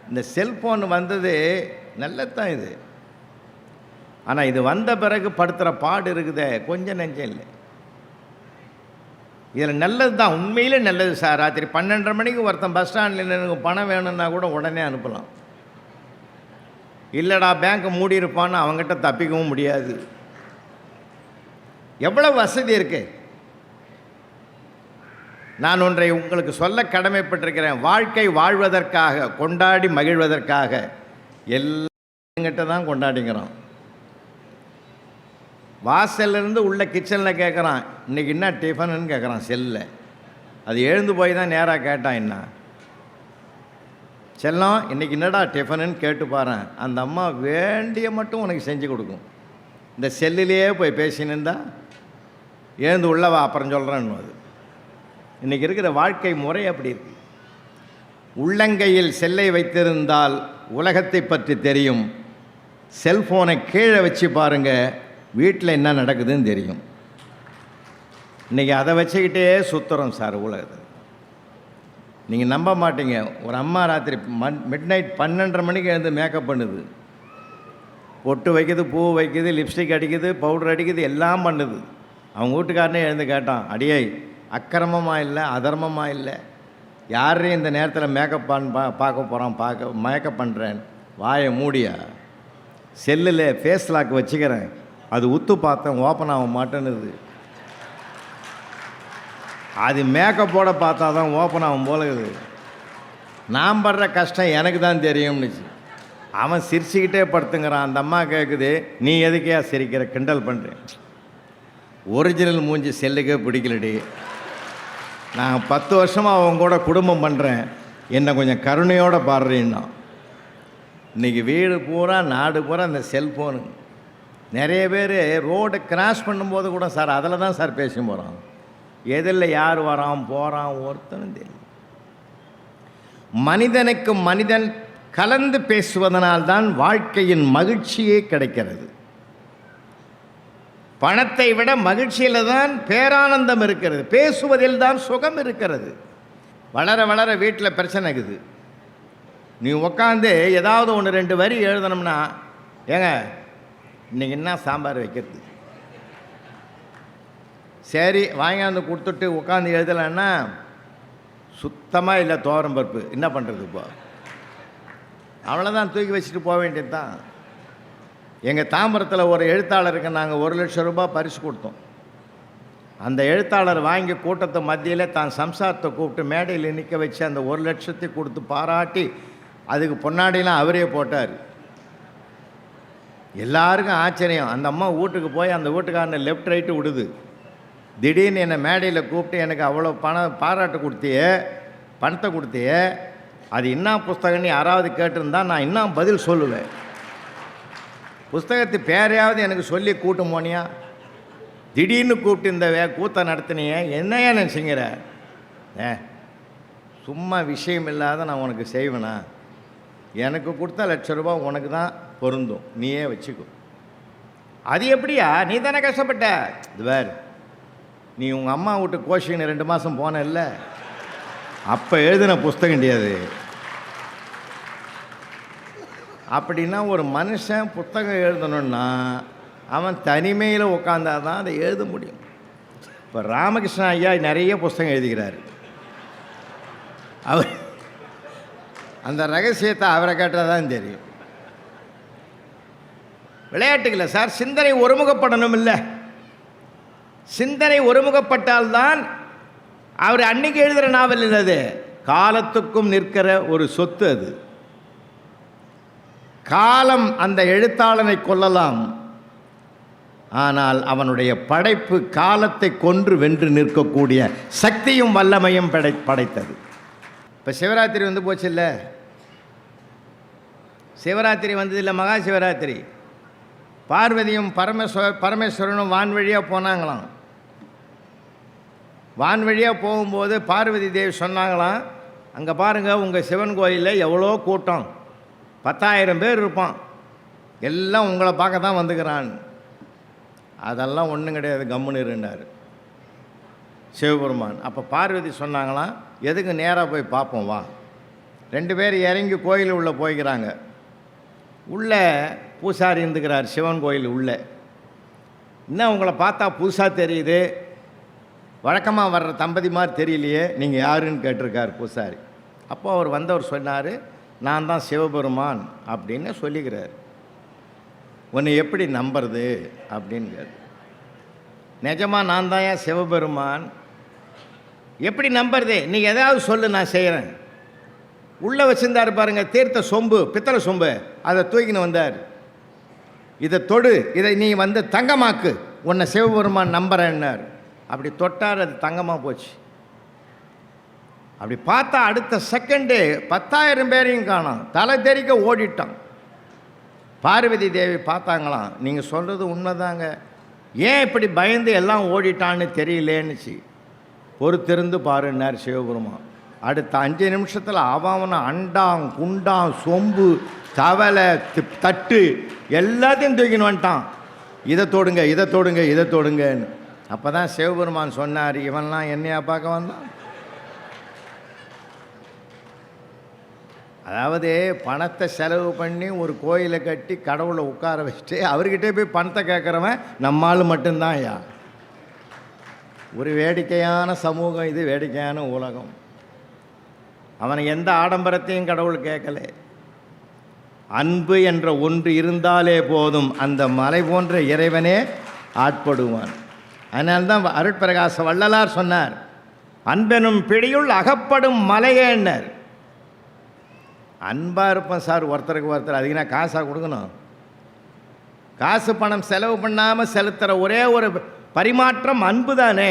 இந்த செல்ஃபோன் வந்தது நல்லது தான் இது. ஆனால் இது வந்த பிறகு படுத்துகிற பாடு இருக்குதே கொஞ்சம் நெஞ்சம் இல்லை. இதில் நல்லது தான், உண்மையிலே நல்லது சார். ராத்திரி 12:30 மணிக்கு ஒருத்தன் பஸ் ஸ்டாண்டில் எனக்கு பணம் வேணும்னா கூட உடனே அனுப்பலாம். இல்லைடா பேங்க்கை மூடி இருப்பான்னு அவங்ககிட்ட தப்பிக்கவும் முடியாது. எவ்வளோ வசதி இருக்கு. நான் ஒன்றை உங்களுக்கு சொல்ல கடமைப்பட்டிருக்கிறேன். வாழ்க்கை வாழ்வதற்காக, கொண்டாடி மகிழ்வதற்காக எல்லாங்கிட்ட தான் கொண்டாடிக்கிறோம். வாசல்லேருந்து உள்ள கிச்சனில் கேட்குறான், இன்றைக்கி என்ன டிஃபனுன்னு கேட்குறான் செல்லில். அது எழுந்து போய் தான் நேராக கேட்டான், என்ன செல்லம் இன்றைக்கி என்னடா டிஃபனுன்னு கேட்டு பாறேன். அந்த அம்மா வேண்டிய மட்டும் உனக்கு செஞ்சு கொடுக்கும். இந்த செல்லிலேயே போய் பேசினிருந்தா எழுந்து உள்ளவா அப்புறம் சொல்கிறேன்னு. அது இன்றைக்கி இருக்கிற வாழ்க்கை முறை அப்படி இருக்கு. உள்ளங்கையில் செல்லை வைத்திருந்தால் உலகத்தை பற்றி தெரியும். செல்ஃபோனை கீழே வச்சு பாருங்கள், வீட்டில் என்ன நடக்குதுன்னு தெரியும். இன்றைக்கி அதை வச்சுக்கிட்டே சுற்றுறோம் சார் உலகத்தை. நீங்கள் நம்ப மாட்டீங்க, ஒரு அம்மா ராத்திரி மிட்-நைட் 12:30 மணிக்கு எழுந்து மேக்கப் பண்ணுது. பொட்டு வைக்குது, பூ வைக்குது, லிப்ஸ்டிக் அடிக்குது, பவுடர் அடிக்குது, எல்லாம் பண்ணுது. அவங்க வீட்டுக்காரனே எழுந்து கேட்டான், அடியை அக்கிரமமாக இல்லை, அதர்மமாக இல்லை, யாரையும் இந்த நேரத்தில் மேக்கப் பார்க்க போகிறான், மேக்கப் பண்ணுறேன். வாயை மூடியா, செல்லில் ஃபேஸ் லாக் வச்சுக்கிறேன், அது உத்து பார்த்தேன் ஓப்பன் ஆக மாட்டேன்னுது. அது மேக்கப்போட பார்த்தா தான் ஓப்பன் ஆகும் போலகுது. நான் படுற கஷ்டம் எனக்கு தான் தெரியும்னுச்சு. அவன் சிரிச்சுக்கிட்டே படுத்துங்கிறான். அந்த அம்மா கேட்குது, நீ எதுக்கையா சிரிக்கிற, கிண்டல் பண்ணுறேன். ஒரிஜினல் மூஞ்சி செல்லுக்கே பிடிக்கலடி. நான் 10 வருஷமாக அவங்க கூட குடும்பம் பண்ணுறேன், என்னை கொஞ்சம் கருணையோடு பாடுறேன்னா. இன்றைக்கி வீடு பூரா நாடு பூரா இந்த செல்ஃபோனு. நிறைய பேர் ரோடு கிராஸ் பண்ணும்போது கூட சார் அதில் தான் சார் பேசி போகிறான். எதில் யார் வரான் போகிறான் ஒருத்தனும் தெரியும். மனிதனுக்கு மனிதன் கலந்து பேசுவதனால்தான் வாழ்க்கையின் மகிழ்ச்சியே கிடைக்கிறது. பணத்தை விட மகிழ்ச்சியில் தான் பேரானந்தம் இருக்கிறது, பேசுவதில் தான் சுகம் இருக்கிறது. வளர வளர வீட்டில் பிரச்சனை இருக்குது. நீ உக்காந்து ஏதாவது 1-2 வரி எழுதணும்னா, ஏங்க இன்றைக்கி என்ன சாம்பார் வைக்கிறது, சரி வாங்கியாந்து கொடுத்துட்டு உட்காந்து எழுதலைன்னா சுத்தமாக இல்லை துவரம் பருப்பு, என்ன பண்ணுறது இப்போ? அவ்வளோதான், தூக்கி வச்சுட்டு போக வேண்டியது தான். எங்கள் தாம்பரத்தில் ஒரு எழுத்தாளருக்கு நாங்கள் 1 லட்சம் ரூபாய் பரிசு கொடுத்தோம். அந்த எழுத்தாளர் வாங்கி கூட்டத்தை மத்தியில் தான் சம்சாரத்தை கூப்பிட்டு மேடையில் நிற்க வச்சு அந்த 1 லட்சத்தை கொடுத்து பாராட்டி அதுக்கு பொன்னாடிலாம் அவரே போட்டார். எல்லாருக்கும் ஆச்சரியம். அந்த அம்மா வீட்டுக்கு போய் அந்த வீட்டுக்காரனை லெஃப்ட் ரைட்டு விடுது. திடீர்னு என்னை மேடையில் கூப்பிட்டு எனக்கு அவ்வளோ பாராட்டு கொடுத்தியே, பணத்தை கொடுத்தியே, அது என்ன புஸ்தகம்னு யாராவது கேட்டிருந்தா நான் இன்னும் பதில் சொல்லுவேன். புஸ்தகத்து பேரையாவது எனக்கு சொல்லி கூட்டம் போனியா? திடீர்னு கூப்பிட்டு இந்த கூத்தை நடத்தினிய, என்னையா நினச்சிங்கிற? சும்மா விஷயம் இல்லாத நான் உனக்கு செய்வேனா? எனக்கு கொடுத்த 1 லட்சம் ரூபா உனக்கு தான் பொருந்தும், நீயே வச்சுக்கோ. அது எப்படியா? நீ தானே கஷ்டப்பட்ட. இது வேறு, நீ உங்கள் அம்மா வீட்டு கோஷின்னு 2 மாதம் போன இல்லை, அப்போ எழுதின புஸ்தகம் கிடையாது. அப்படின்னா ஒரு மனுஷன் புத்தகம் எழுதணுன்னா அவன் தனிமையில் உட்காந்தா தான் அதை எழுத முடியும். இப்போ ராமகிருஷ்ண ஐயா நிறைய புஸ்தகம் எழுதுகிறார். அவர் அந்த ரகசியத்தை அவரை கேட்டால் தான் தெரியும். விளையாட்டுகளை சார், சிந்தனை ஒருமுகப்படணும். இல்லை, சிந்தனை ஒருமுகப்பட்டால்தான் அவர் அன்னைக்கு எழுதுகிற நாவல் இல்லது, காலத்துக்கும் நிற்கிற ஒரு சொத்து அது. காலம் அந்த எழுத்தாளனை கொல்லலாம், ஆனால் அவனுடைய படைப்பு காலத்தை கொன்று வென்று நிற்கக்கூடிய சக்தியும் வல்லமையும் படைத்தது. இப்போ சிவராத்திரி வந்து போச்சு இல்லை, சிவராத்திரி வந்ததில்லை, மகா சிவராத்திரி. பார்வதியும் பரமேஸ்வரனும் வான் வழியாக போனாங்களாம். வான் வழியாக போகும்போது பார்வதி தேவி சொன்னாங்களாம், அங்கே பாருங்கள் உங்கள் சிவன் கோயிலில் எவ்வளோ கூட்டம், 10,000 பேர் இருப்பான், எல்லாம் உங்களை பார்க்க தான் வந்துக்கிறான். அதெல்லாம் ஒன்றும் கிடையாது, கம்முன்னு இருந்தார் சிவபெருமான். அப்போ பார்வதி சொன்னாங்களாம், எதுக்கு நேராக போய் பார்ப்போம் வா. 2 பேர் இறங்கி கோயில் உள்ளே போய்க்கிறாங்க. உள்ளே பூசாரி இருந்துக்கிறார் சிவன் கோயில் உள்ளே. இன்னும் உங்களை பார்த்தா புதுசாக தெரியுது, வழக்கமாக வர்ற தம்பதி மாதிரி தெரியலையே, நீங்கள் யாருன்னு கேட்டிருக்கார் பூசாரி. அப்போ அவர் வந்தவர் சொன்னார், நான் தான் சிவபெருமான் அப்படின்னு சொல்லிக்கிறார். உன்னை எப்படி நம்புறது அப்படின்னு கேட்டு, நிஜமாக நான் தான் ஏன் சிவபெருமான், எப்படி நம்புறது, நீ ஏதாவது சொல்லு நான் செய்கிறேன். உள்ளே வச்சுருந்தார் பாருங்க தீர்த்த சொம்பு, பித்தளை சொம்பு, அதை தூக்கின்னு வந்தார். இதை தொடு, இதை நீ வந்து தங்கமாக்கு, உன்னை சிவபெருமான் நம்புறேன்னார். அப்படி தொட்டார், அது தங்கமாக போச்சு. அப்படி பார்த்தா அடுத்த செகண்டு 10,000 பேரையும் காணோம், தலை தெறிக்க ஓடிட்டான். பார்வதி தேவி பார்த்தாங்களாம், நீங்கள் சொல்கிறது உண்மைதாங்க, ஏன் இப்படி பயந்து எல்லாம் ஓடிட்டான்னு தெரியலேன்னுச்சு. பொறுத்திருந்து பாருன்னார் சிவபெருமான். அடுத்த 5 நிமிஷத்தில் அவனை அண்டாம் குண்டாம் சொம்பு தவலை தட்டு எல்லாத்தையும் தூக்கின்னு வந்துட்டான். இதை தொடுங்க இதை தொடுங்க இதை தொடுங்கன்னு. அப்போ தான் சிவபெருமான் சொன்னார், இவன்லாம் என்னையா பார்க்க வந்தான். அதாவது பணத்தை செலவு பண்ணி ஒரு கோயிலை கட்டி கடவுளை உட்கார வச்சுட்டு அவர்கிட்டே போய் பணத்தை கேட்குறவன் நம்மால் மட்டும்தான் ஐயா. ஒரு வேடிக்கையான சமூகம் இது, வேடிக்கையான உலகம். அவனை எந்த ஆடம்பரத்தையும் கடவுள் கேட்கல. அன்பு என்ற ஒன்று இருந்தாலே போதும், அந்த மலை போன்ற இறைவனே ஆட்படுவான். அதனால்தான் அருட்பிரகாச வள்ளலார் சொன்னார், அன்பெனும் பிடியுள் அகப்படும் மலையேன்னர். அன்பாக இருப்போம் சார் ஒருத்தருக்கு ஒருத்தர், அதுக்குன்னா காசாக கொடுக்கணும். காசு பணம் செலவு பண்ணாமல் செலுத்துகிற ஒரே ஒரு பரிமாற்றம் அன்பு தானே.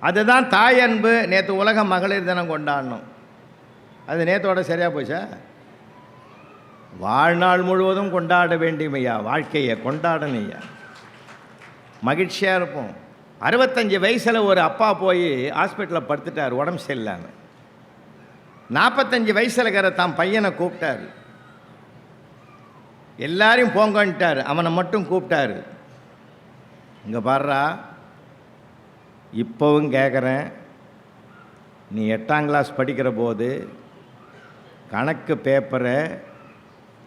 அதுதான் தாய் அன்பு. நேற்று உலக மகளிர் தினம் கொண்டாடணும், அது நேற்றோட சரியாக போச்சா? வாழ்நாள் முழுவதும் கொண்டாட வேண்டியமையா, வாழ்க்கையை கொண்டாடணையா, மகிழ்ச்சியாக இருப்போம். 65 வயசில் ஒரு அப்பா போய் ஹாஸ்பிட்டலில் படுத்துட்டார், உடம்பு சரியில்லாமல். 45 வயசில் இருக்கிற தான் பையனை கூப்பிட்டார், எல்லாரையும் போங்கன்ட்டார், அவனை மட்டும் கூப்பிட்டாரு. இங்கே பாடுறா, இப்போவும் கேட்குறேன், நீ 8ஆம் கிளாஸ் படிக்கிற போது கணக்கு பேப்பரை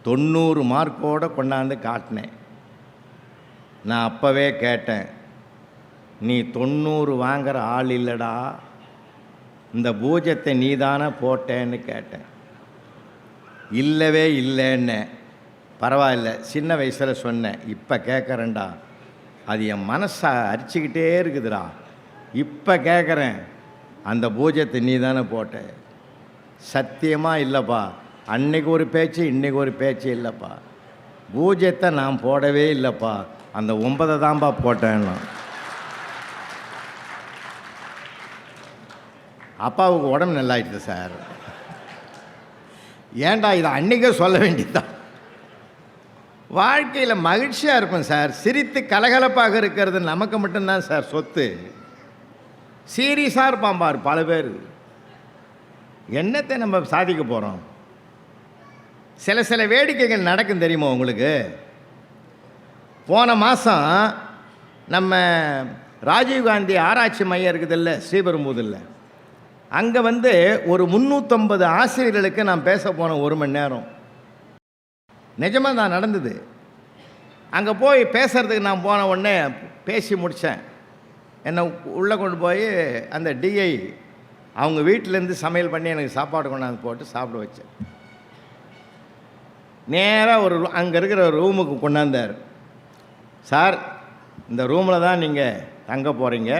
90 மார்க்கோடு கொண்டாந்து காட்டினேன். நான் அப்போவே கேட்டேன், நீ 90 வாங்குகிற ஆள் இல்லைடா, இந்த பூஜ்யத்தை நீ தானே போட்டேன்னு கேட்டேன். இல்லவே இல்லைன்னு. பரவாயில்ல, சின்ன வயசில் சொன்னேன், இப்போ கேட்குறேன்டா, அது என் மனசை அரிச்சிக்கிட்டே இருக்குதுடா, இப்போ கேட்குறேன், அந்த பூஜ்யத்தை நீ தானே போட்ட. சத்தியமாக இல்லைப்பா, அன்னைக்கு ஒரு பேச்சு இன்றைக்கி ஒரு பேச்சு இல்லைப்பா, பூஜ்யத்தை நான் போடவே இல்லைப்பா, அந்த 9 தான்ப்பா போட்டேன்னா. அப்பாவுக்கு உடம்பு நல்லாயிடுது சார். ஏன்டா இதை அன்றைக்கே சொல்ல வேண்டியதுதான். வாழ்க்கையில் மகிழ்ச்சியாக இருப்பேன் சார், சிரித்து கலகலப்பாக இருக்கிறது நமக்கு மட்டும்தான் சார் சொத்து. சீரியஸாக இருப்பான் பார் பல பேர், என்னத்தை நம்ம சாதிக்க போகிறோம். சில வேடிக்கைகள் நடக்கும் தெரியுமா உங்களுக்கு? போன மாதம் நம்ம ராஜீவ்காந்தி ஆராய்ச்சி மையம் இருக்குதில்ல ஸ்ரீபெரும்புதூரில், அங்கே வந்து ஒரு 350 ஆசிரியர்களுக்கு நான் பேச போனேன் 1 மணி நேரம். நிஜமாக தான் நடந்தது. அங்கே போய் பேசுகிறதுக்கு நான் போன உடனே பேசி முடித்தேன். என்னை உள்ளே கொண்டு போய் அந்த டிஐ அவங்க வீட்டிலேருந்து சமையல் பண்ணி எனக்கு சாப்பாடு கொண்டாந்து போட்டு சாப்பிட வச்சேன். நேராக அங்கே இருக்கிற ஒரு ரூமுக்கு கொண்டாந்தார். சார், இந்த ரூமில் தான் நீங்கள் தங்க போகிறீங்க,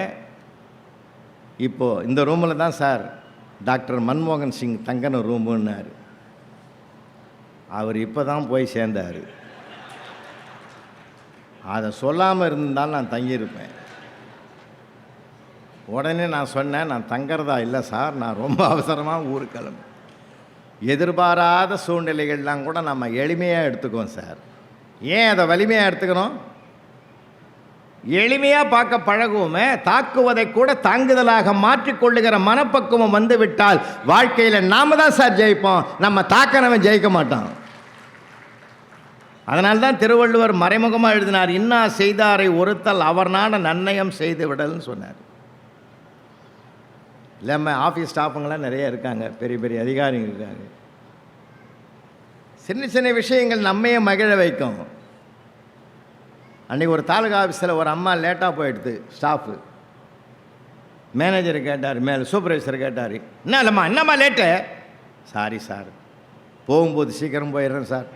இப்போது இந்த ரூமில் தான் சார் டாக்டர் மன்மோகன் சிங் தங்கின ரூமுன்னார். அவர் இப்போ தான் போய் சேர்ந்தார். அதை சொல்லாமல் இருந்தாலும் நான் தங்கியிருப்பேன். உடனே நான் சொன்னேன், நான் தங்கிறதா இல்லை சார், நான் ரொம்ப அவசரமாக ஊருக்கு கிளம்பு. எதிர்பாராத சூழ்நிலைகள்லாம் கூட நம்ம எளிமையாக எடுத்துக்குவோம் சார். ஏன் அதை வலிமையாக எடுத்துக்கணும்? எளிமையாக பார்க்க பழகுவோமே, தாக்குவதை கூட தாங்குதலாக மாற்றிக்கொள்ளுகிற மனப்பக்குவம் வந்து விட்டால் வாழ்க்கையில் நாம் தான் சார் ஜெயிப்போம், நம்ம தாக்கனவன் ஜெயிக்க மாட்டான். அதனால்தான் திருவள்ளுவர் மறைமுகமாக எழுதினார், இன்னா செய்தாரை ஒருத்தல் அவர் நாட நன்னயம் செய்து விடல்னு சொன்னார். இல்லாமல் ஆஃபீஸ் ஸ்டாஃபுங்களாம் நிறைய இருக்காங்க, பெரிய பெரிய அதிகாரிங்க இருக்காங்க. சின்ன சின்ன விஷயங்கள் நம்மையே மகிழ வைக்கும். அன்றைக்கி ஒரு தாலுகா ஆஃபீஸில் ஒரு அம்மா லேட்டாக போயிடுது. ஸ்டாஃபு மேனேஜர் கேட்டார், மேலே சூப்பர்வைசர் கேட்டார், என்ன இல்லைம்மா என்னம்மா லேட்டு? சாரி சார், போகும்போது சீக்கிரம் போயிடுறேன் சார்.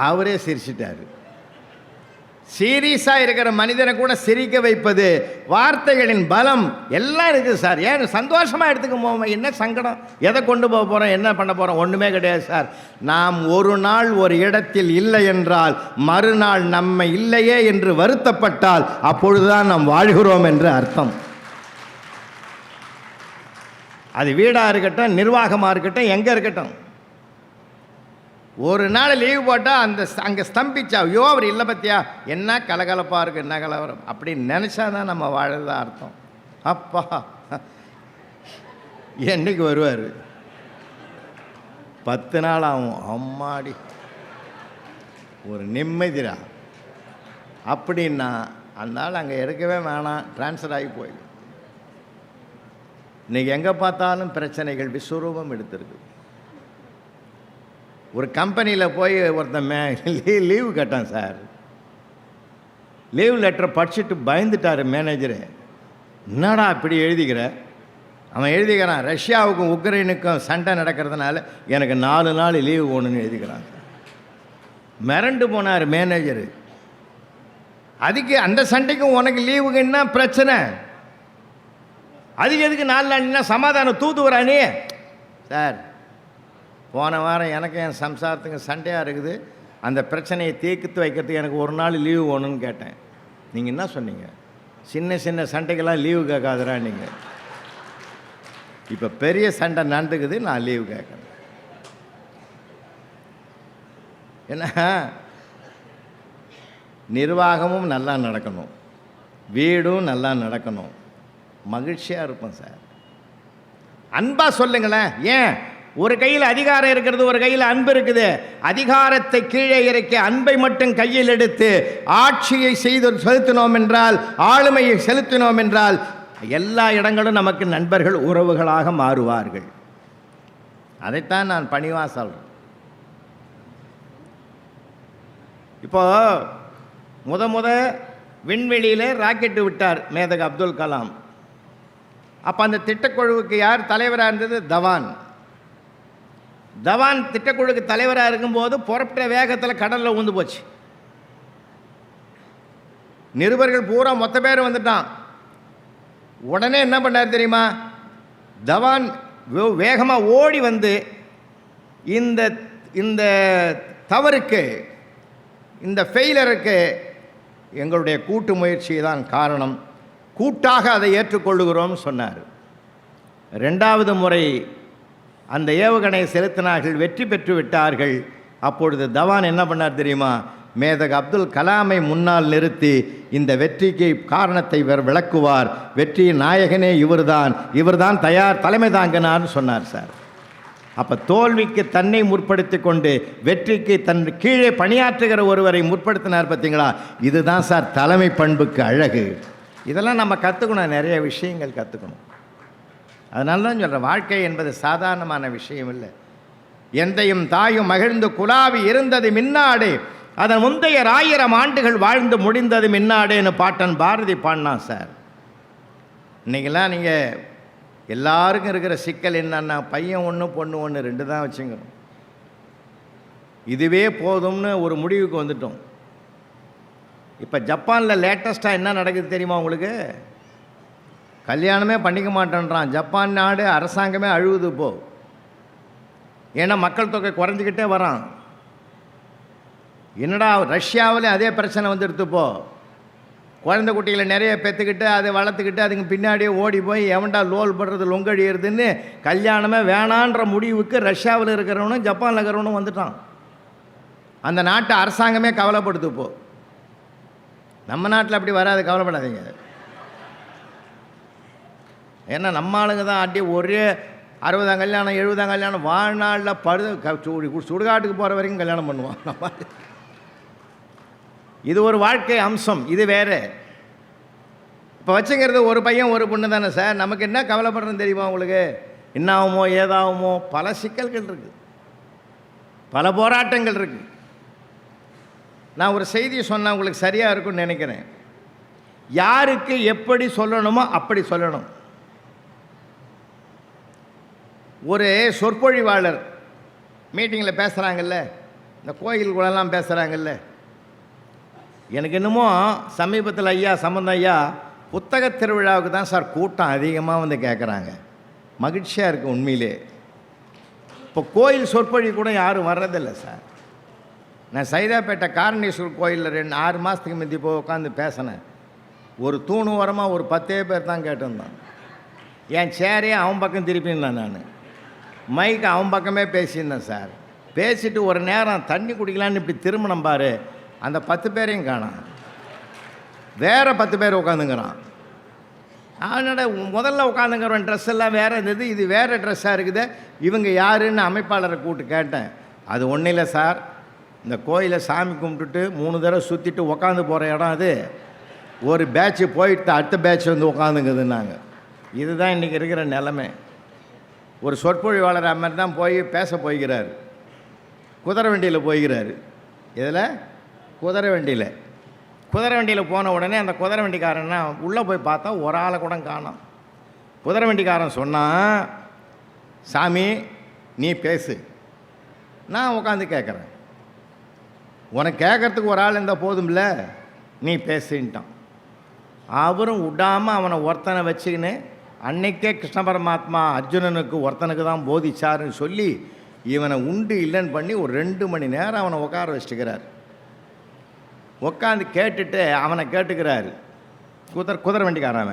அவரே சிரிச்சிட்டார். சீரியஸாக இருக்கிற மனிதனை கூட சிரிக்க வைப்பது வார்த்தைகளின் பலம் எல்லாம் இருக்குது சார். ஏன் சந்தோஷமாக எடுத்துக்க போவோம், என்ன சங்கடம், எதை கொண்டு போக போகிறோம், என்ன பண்ண போகிறோம், ஒன்றுமே கிடையாது சார். நாம் ஒரு நாள் ஒரு இடத்தில் இல்லை என்றால் மறுநாள் நம்ம இல்லையே என்று வருத்தப்பட்டால் அப்பொழுதுதான் நாம் வாழ்கிறோம் என்று அர்த்தம். அது வீடாக இருக்கட்டும், நிர்வாகமாக இருக்கட்டும், எங்கே இருக்கட்டும். ஒரு நாள் லீவு போட்டால் அங்கே ஸ்தம்பிச்சா, ஐயோ அவர் இல்லை பற்றியா, என்ன கலகலப்பாக இருக்குது, என்ன கலவரம் அப்படின்னு நினச்சா தான் நம்ம வாழறதா அர்த்தம். அப்பா என்னைக்கு வருவார்? 10 நாள் ஆகும். அம்மாடி ஒரு நிம்மதிரா அப்படின்னா அந்த ஆள் அங்கே இருக்கவே வேணாம், ட்ரான்ஸ்ஃபர் ஆகி போயிடும். இன்றைக்கி எங்கே பார்த்தாலும் பிரச்சனைகள் விஸ்வரூபம் எடுத்திருக்கு. ஒரு கம்பெனியில் போய் ஒருத்தன் லீவு கேட்டான் சார். லீவ் லெட்டரை படிச்சுட்டு பயந்துட்டார் மேனேஜரு. என்னடா இப்படி எழுதிக்கிற? அவன் எழுதிக்கிறான், ரஷ்யாவுக்கும் உக்ரைனுக்கும் சண்டை நடக்கிறதுனால எனக்கு 4 நாள் லீவு வேணும்னு எழுதிக்கிறான். மிரண்டு போனார் மேனேஜரு. அதுக்கு அந்த சண்டைக்கும் உனக்கு லீவுக்கு என்ன பிரச்சனை? அதுக்கு எதுக்கு 4 நாள்னா சமாதானம் தூதுவரானே சார். போன வாரம் எனக்கு என் சம்சாரத்துக்கு சண்டையாக இருக்குது, அந்த பிரச்சனையை தீர்த்து வைக்கிறதுக்கு எனக்கு 1 நாள் லீவு வேணும்னு கேட்டேன். நீங்கள் என்ன சொன்னீங்க? சின்ன சின்ன சண்டைக்கெல்லாம் லீவு கேட்காதுரா நீங்கள். இப்போ பெரிய சண்டை நடந்துக்குது, நான் லீவு கேட்குறேன். ஏன்னா நிர்வாகமும் நல்லா நடக்கணும், வீடும் நல்லா நடக்கணும், மகிழ்ச்சியாக இருப்போம் சார். அன்பாக சொல்லுங்களேன். ஏன் ஒரு கையில் அதிகாரம் இருக்கிறது, ஒரு கையில் அன்பு இருக்குது. அதிகாரத்தை கீழே இறக்கி அன்பை மட்டும் கையில் எடுத்து ஆட்சியை செலுத்தினோம் என்றால், ஆளுமையை செலுத்தினோம் என்றால் எல்லா இடங்களும் நமக்கு நண்பர்கள், உறவுகளாக மாறுவார்கள். அதைத்தான் நான் பணிவாக சொல்கிறேன். இப்போ முத விண்வெளியில் ராக்கெட்டு விட்டார் மேதக அப்துல் கலாம். அப்போ அந்த திட்டக்குழுவுக்கு யார் தலைவராக இருந்தது? தவான். தவான் திட்டக்குழுக்கு தலைவராக இருக்கும்போது புறப்பட்ட வேகத்தில் கடலில் ஊந்து போச்சு. நிருபர்கள் பூரா மொத்த பேர் வந்துட்டான். உடனே என்ன பண்ணார் தெரியுமா? தவான் வேகமாக ஓடி வந்து இந்த இந்த தவறுக்கு, இந்த ஃபெயிலருக்கு எங்களுடைய கூட்டு முயற்சி தான் காரணம், கூட்டாக அதை ஏற்றுக்கொள்ளுகிறோம் சொன்னார். 2வது முறை அந்த ஏவுகணையை செலுத்தினார்கள், வெற்றி பெற்று விட்டார்கள். அப்பொழுது தவான் என்ன பண்ணார் தெரியுமா? மேதக அப்துல் கலாமை முன்னால் நிறுத்தி இந்த வெற்றிக்கு காரணத்தை விளக்குவார், வெற்றியின் நாயகனே இவர்தான் தலைமை தாங்கினார்னு சொன்னார் சார். அப்போ தோல்விக்கு தன்னை முற்படுத்தி கொண்டு வெற்றிக்கு தன் கீழே பணியாற்றுகிற ஒருவரை முற்படுத்தினார். பார்த்தீங்களா? இதுதான் சார் தலைமை பண்புக்கு அழகு. இதெல்லாம் நம்ம கற்றுக்கணும், நிறைய விஷயங்கள் கற்றுக்கணும். அதனால தான் சொல்கிறேன், வாழ்க்கை என்பது சாதாரணமான விஷயம் இல்லை. எந்தையும் தாயும் மகிழ்ந்து குலாவி இருந்தது மின்னாடு, அதன் முந்தைய 1000 ஆண்டுகள் வாழ்ந்து முடிந்தது மின்னாடுன்னு பாட்டன் பாரதி பாடினான் சார். இன்றைக்கெல்லாம் நீங்கள் எல்லாருக்கும் இருக்கிற சிக்கல் என்னன்னா, பையன் 1 பொண்ணு 1 2 தான் வச்சுக்கணும். இதுவே போதும்னு ஒரு முடிவுக்கு வந்துட்டோம். இப்போ ஜப்பானில் லேட்டஸ்ட்டாக என்ன நடக்குது தெரியுமா உங்களுக்கு? கல்யாணமே பண்ணிக்க மாட்டேன்றான். ஜப்பான் நாடு அரசாங்கமே அழுகுது இப்போ. ஏன்னா மக்கள் தொகை குறைஞ்சிக்கிட்டே வரான். என்னடா ரஷ்யாவில் அதே பிரச்சனை வந்துடுது. இப்போ குழந்தை குட்டிகளை நிறைய பெற்றுக்கிட்டு அதை வளர்த்துக்கிட்டு அதுக்கு பின்னாடியே ஓடி போய் எவன்டா லோல் படுறது லொங்கடிடுதுன்னு கல்யாணமே வேணான்ற முடிவுக்கு ரஷ்யாவில் இருக்கிறவனும் ஜப்பானில் இருக்கிறவனும் வந்துட்டான். அந்த நாட்டு அரசாங்கமே கவலைப்படுது இப்போ. நம்ம நாட்டில் அப்படி வராது, கவலைப்படாதீங்க. ஏன்னா நம்ம ஆளுங்க தான் அடி ஒரே 60ஆம் கல்யாணம் 70ஆம் கல்யாணம் வாழ்நாளில் சுடுகாட்டுக்கு போகிற வரைக்கும் கல்யாணம் பண்ணுவான். இது ஒரு வாழ்க்கை அம்சம், இது வேறு. இப்போ வச்சுங்கிறது ஒரு பையன் ஒரு பொண்ணு தானே சார். நமக்கு என்ன கவலைப்படுறதுன்னு தெரியுமா உங்களுக்கு? என்ன ஆகுமோ ஏதாகுமோ, பல சிக்கல்கள் இருக்குது, பல போராட்டங்கள் இருக்குது. நான் ஒரு செய்தியை சொன்னால் உங்களுக்கு சரியாக இருக்கும்னு நினைக்கிறேன். யாருக்கு எப்படி சொல்லணுமோ அப்படி சொல்லணும். ஒரு சொற்பொழிவாளர் மீட்டிங்கில் பேசுகிறாங்கல்ல, இந்த கோயில்களெல்லாம் பேசுகிறாங்கல்ல, எனக்கு என்னமோ சமீபத்தில் ஐயா சம்பந்தம் ஐயா புத்தக திருவிழாவுக்கு தான் சார் கூட்டம் அதிகமாக வந்து கேட்குறாங்க. மகிழ்ச்சியாக இருக்குது உண்மையிலே. இப்போ கோயில் சொற்பொழி கூட யாரும் வர்றதில்லை சார். நான் சைதாப்பேட்டை காரணேஸ்வர் கோயிலில் 6 மாதத்துக்கு முந்தி போய் உட்காந்து பேசினேன். ஒரு தூணு ஓரமாக ஒரு 10 பேர் தான் கேட்டிருந்தான். என் சேரே அவன் பக்கம் திருப்பியிருந்தேன். நான் மைக்கு அவன் பக்கமே பேசியிருந்தேன் சார். பேசிட்டு ஒரு நேரம் தண்ணி குடிக்கலான்னு இப்படி திரும்பினம் பாரு, அந்த 10 பேரையும் காணோம். வேறு 10 பேர் உட்காந்துங்கிறான். அவனோட முதல்ல உட்காந்துங்கிறவன் ட்ரெஸ் எல்லாம் வேறு இருந்தது, இது வேறு ட்ரெஸ்ஸாக இருக்குது. இவங்க யாருன்னு அமைப்பாளரை கூப்பிட்டு கேட்டேன். அது ஒன்றும் இல்லை சார், இந்த கோயிலை சாமி கும்பிட்டுட்டு 3 தடவை சுற்றிட்டு உட்காந்து போகிற இடம் அது. ஒரு பேட்ச்சு போயிட்டு அடுத்த பேட்ச் வந்து உட்காந்துங்குதுன்னாங்க. இதுதான் இன்றைக்கி இருக்கிற நிலைமை. ஒரு சொற்பொழிவாளர் மாதிரி தான் போய் பேச போய்கிறார். குதிரை வண்டியில் போய்கிறார். இதில் குதிரை வண்டியில் போன உடனே அந்த குதிரை வண்டிக்காரன்னா உள்ளே போய் பார்த்தா ஒரு ஆளை கூட காணோம். குதிரை வண்டிக்காரன் சொன்னான், சாமி நீ பேசு, நான் உட்காந்து கேட்குறேன். உனக்கு கேட்குறதுக்கு ஒரு ஆள் இருந்தால் போதும்ல, நீ பேசுன்ட்டான். அவரும் விடாமல் அவனை ஒருத்தனை வச்சுக்கின்னு அன்னைக்கே கிருஷ்ண பரமாத்மா அர்ஜுனனுக்கு ஒருத்தனுக்கு தான் போதிச்சாருன்னு சொல்லி இவனை உண்டு இல்லைன்னு பண்ணி ஒரு 2 மணி நேரம் அவனை உட்கார வச்சுக்கிறார். உட்காந்து கேட்டுட்டு அவனை கேட்டுக்கிறாரு, குதிரை வண்டிக்காரன்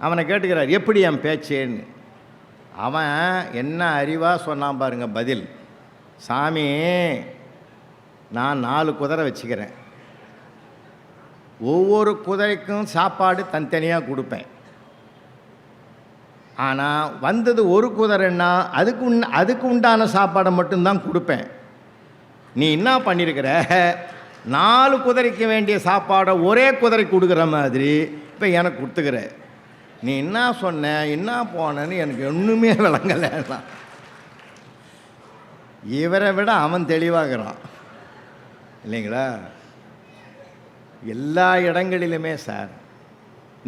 அவனை கேட்டுக்கிறார், எப்படி என் பேச்சேன்னு. அவன் என்ன அறிவாக சொன்னான் பாருங்க பதில். சாமி நான் 4 குதிரை வச்சுக்கிறேன், ஒவ்வொரு குதிரைக்கும் சாப்பாடு தனித்தனியாக கொடுப்பேன். ஆனால் வந்தது ஒரு குதிரைன்னா அதுக்கு உண்டான சாப்பாடை மட்டும்தான் கொடுப்பேன். நீ என்ன பண்ணியிருக்கிற, 4 குதிரைக்கு வேண்டிய சாப்பாடை ஒரே குதிரைக்கு கொடுக்குற மாதிரி இப்போ எனக்கு கொடுத்துக்கிற. நீ என்ன சொன்ன என்ன போனன்னு எனக்கு ஒன்றுமே விளங்கலை. இவரை விட அவன் தெளிவாகிறான் இல்லைங்களா? எல்லா இடங்களிலுமே சார்,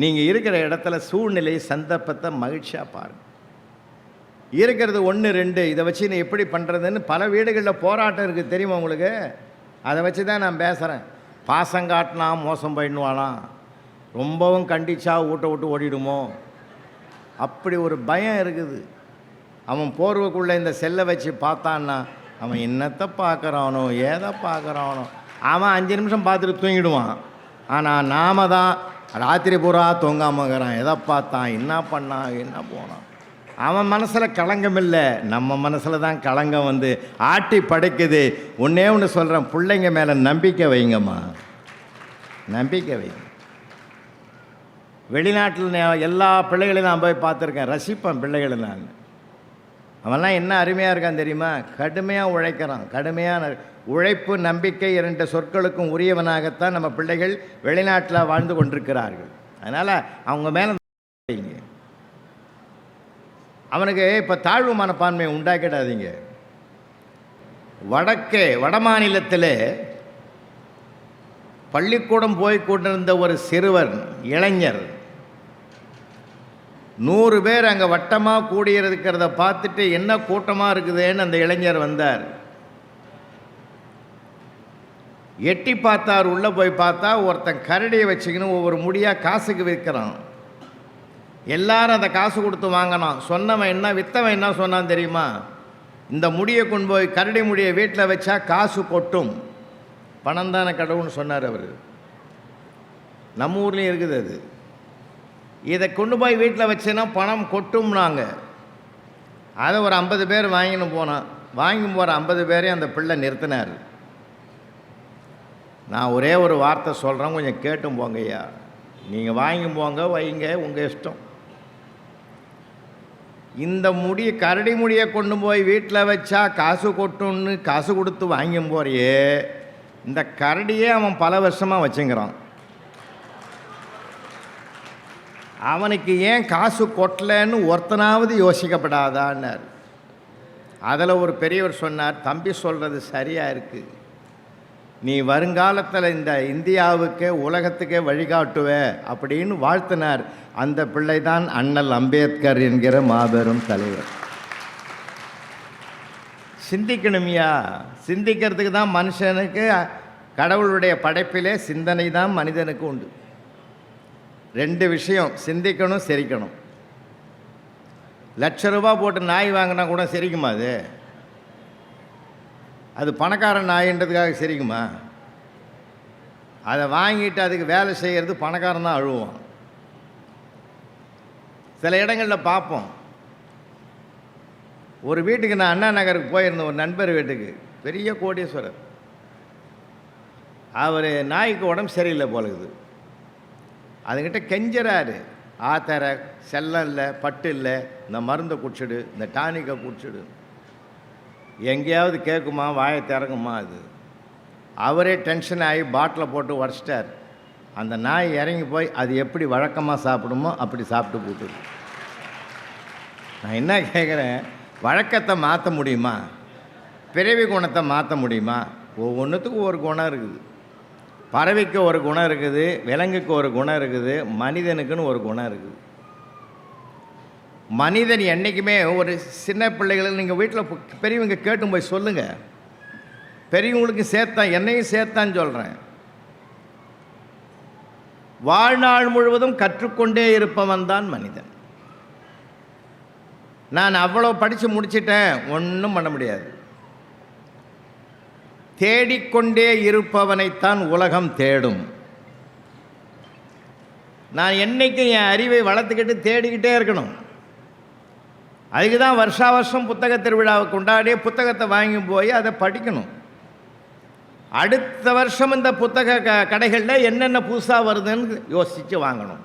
நீங்கள் இருக்கிற இடத்துல சூழ்நிலை சந்தர்ப்பத்தை மகிழ்ச்சியாக பாருங்கள். இருக்கிறது 1 2 இதை வச்சு நீ எப்படி பண்ணுறதுன்னு பல வீடுகளில் போராட்டம் இருக்குது தெரியுமா உங்களுக்கு? அதை வச்சு தான் நான் பேசுகிறேன். பாசம் காட்டினா மோசம் பண்ணிடுவானாம், ரொம்பவும் கண்டிச்சா வீட்டை விட்டு ஓடிடுமோ, அப்படி ஒரு பயம் இருக்குது. அவன் போர்வைக்குள்ளே இந்த செல்லை வச்சு பார்த்தான்னா அவன் என்னத்தை பார்க்குறானோ ஏதை பார்க்குறானோ, அவன் 5 நிமிஷம் பார்த்துட்டு தூங்கிடுவான். ஆனால் நாம தான் ராத்திரி பூரா தூங்காமக்கிறான். எதை பார்த்தான், என்ன பண்ணான், என்ன போனான். அவன் மனசில் களங்கம் இல்லை, நம்ம மனசில் தான் களங்கம் வந்து ஆட்டி படைக்குது. ஒன்றே ஒன்று சொல்கிறேன், பிள்ளைங்க மேலே நம்பிக்கை வைங்கம்மா, நம்பிக்கை வைங்க. வெளிநாட்டில் எல்லா பிள்ளைகளையும் நான் போய் பார்த்துருக்கேன், ரசிப்பேன் பிள்ளைகளை நான். அவன்லாம் என்ன அருமையாக இருக்கான் தெரியுமா? கடுமையாக உழைக்கிறான். கடுமையான உழைப்பு நம்பிக்கை 2 சொற்களுக்கும் உரியவனாகத்தான் நம்ம பிள்ளைகள் வெளிநாட்டில் வாழ்ந்து கொண்டிருக்கிறார்கள். அதனால் அவங்க மேலே அவனுக்கு இப்போ தாழ்வு மனப்பான்மை உண்டாக்கிடாதீங்க. வட மாநிலத்தில் பள்ளிக்கூடம் போய் கொண்டிருந்த ஒரு சிறுவர் இளைஞர் 100 பேர் அங்கே வட்டமாக கூடியிருக்கிறத பார்த்துட்டு என்ன கூட்டமாக இருக்குதுன்னு அந்த இளைஞர் வந்தார். எட்டி பார்த்தார். உள்ளே போய் பார்த்தா ஒருத்தன் கரடியை வச்சுக்கின்னு ஒவ்வொரு முடியாக காசுக்கு விற்கிறான். எல்லாரும் அந்த காசு கொடுத்து வாங்கினான். சொன்னவன் என்ன விற்றவன் என்ன சொன்னான் தெரியுமா? இந்த முடியை கொண்டு போய் கரடி முடியை வீட்டில் வச்சா காசு கொட்டும், பணம் தானே கடவுள்னு சொன்னார் அவர். நம்ம ஊர்லேயும் இருக்குது அது. இதை கொண்டு போய் வீட்டில் வச்சேன்னா பணம் கொட்டும்னாங்க. அதை ஒரு 50 பேர் வாங்கின்னு போனான். வாங்கி போகிற 50 பேரையும் அந்த பிள்ளை நிறுத்தினார். நான் ஒரே ஒரு வார்த்தை சொல்கிறேன், கொஞ்சம் கேட்டும் போங்க ஐயா. நீங்கள் வாங்கி போங்க வைங்க, உங்கள் இஷ்டம். இந்த கரடி முடியை கொண்டு போய் வீட்டில் வச்சா காசு கொட்டும்னு காசு கொடுத்து வாங்கி போறியே, இந்த கரடியே அவன் பல வருஷமாக வச்சுங்கிறான். அவனுக்கு ஏன் காசு கொட்டலைன்னு ஒருத்தனாவது யோசிக்கப்படாதான்னார். அதில் ஒரு பெரியவர் சொன்னார், தம்பி சொல்கிறது சரியாக இருக்குது, நீ வருங்காலத்தில் இந்த இந்தியாவுக்கே உலகத்துக்கே வழிகாட்டுவ அப்படின்னு வாழ்த்தினார். அந்த பிள்ளை தான் அண்ணல் அம்பேத்கர் என்கிற மாபெரும் தலைவர். சிந்திக்கணுமையா, சிந்திக்கிறதுக்கு தான் மனுஷனுக்கு கடவுளுடைய படைப்பிலே சிந்தனை தான் மனிதனுக்கு உண்டு. 2 விஷயம், சிந்திக்கணும், சிரிக்கணும். ₹1,00,000 போட்டு நாய் வாங்கினா கூட சிரிக்குமா? அது பணக்காரன் நாயின்றதுக்காக சிரிக்குமா? அதை வாங்கிட்டு அதுக்கு வேலை செய்கிறது பணக்காரன் தான் அழுவான். சில இடங்களில் பார்ப்போம். ஒரு வீட்டுக்கு நான் அண்ணா நகருக்கு போயிருந்தேன், ஒரு நண்பர் வீட்டுக்கு, பெரிய கோடீஸ்வரர். அவர் நாய்க்கு உடம்பு சரியில்லை போலகுது. அதுக்கிட்ட கெஞ்சுறாரு, ஆத்தர செல்லம் இல்லை, பட்டு இல்லை, இந்த மருந்தை குடிச்சிடு, இந்த டானிக்கை குடிச்சிடு. எங்கேயாவது கேட்குமா? வாயை திறங்குமா? அது அவரே டென்ஷன் ஆகி பாட்டில் போட்டு உடச்சிட்டார். அந்த நாய் இறங்கி போய் அது எப்படி வழக்கமாக சாப்பிடுமோ அப்படி சாப்பிட்டு போட்டுது. நான் என்ன கேட்குறேன், வழக்கத்தை மாற்ற முடியுமா? பிறவி குணத்தை மாற்ற முடியுமா? ஒவ்வொன்றுத்துக்கும் ஒரு குணம் இருக்குது. பறவைக்கு ஒரு குணம் இருக்குது, விலங்குக்கு ஒரு குணம் இருக்குது, மனிதனுக்குன்னு ஒரு குணம் இருக்குது. மனிதன் என்றைக்குமே ஒரு சின்ன பிள்ளைகளை நீங்கள் வீட்டில் பெரியவங்க கேட்டும் போய் சொல்லுங்கள். பெரியவங்களுக்கு சேர்த்தான், என்னையும் சேர்த்தான்னு சொல்கிறேன். வாழ்நாள் முழுவதும் கற்றுக்கொண்டே இருப்பவன் தான் மனிதன். நான் அவ்வளோ படித்து முடிச்சிட்டேன், ஒன்றும் பண்ண முடியாது. தேடிக்கொண்டே இருப்பவனைத்தான் உலகம் தேடும். நான் என்னைக்கும் என் அறிவை வளர்த்துக்கிட்டு தேடிக்கிட்டே இருக்கணும். அதுக்கு தான் வருஷா வருஷம் புத்தக திருவிழாவை கொண்டாடி புத்தகத்தை வாங்கி போய் அதை படிக்கணும். அடுத்த வருஷம் இந்த புத்தக கடைகளில் என்னென்ன புதுசாக வருதுன்னு யோசித்து வாங்கணும்.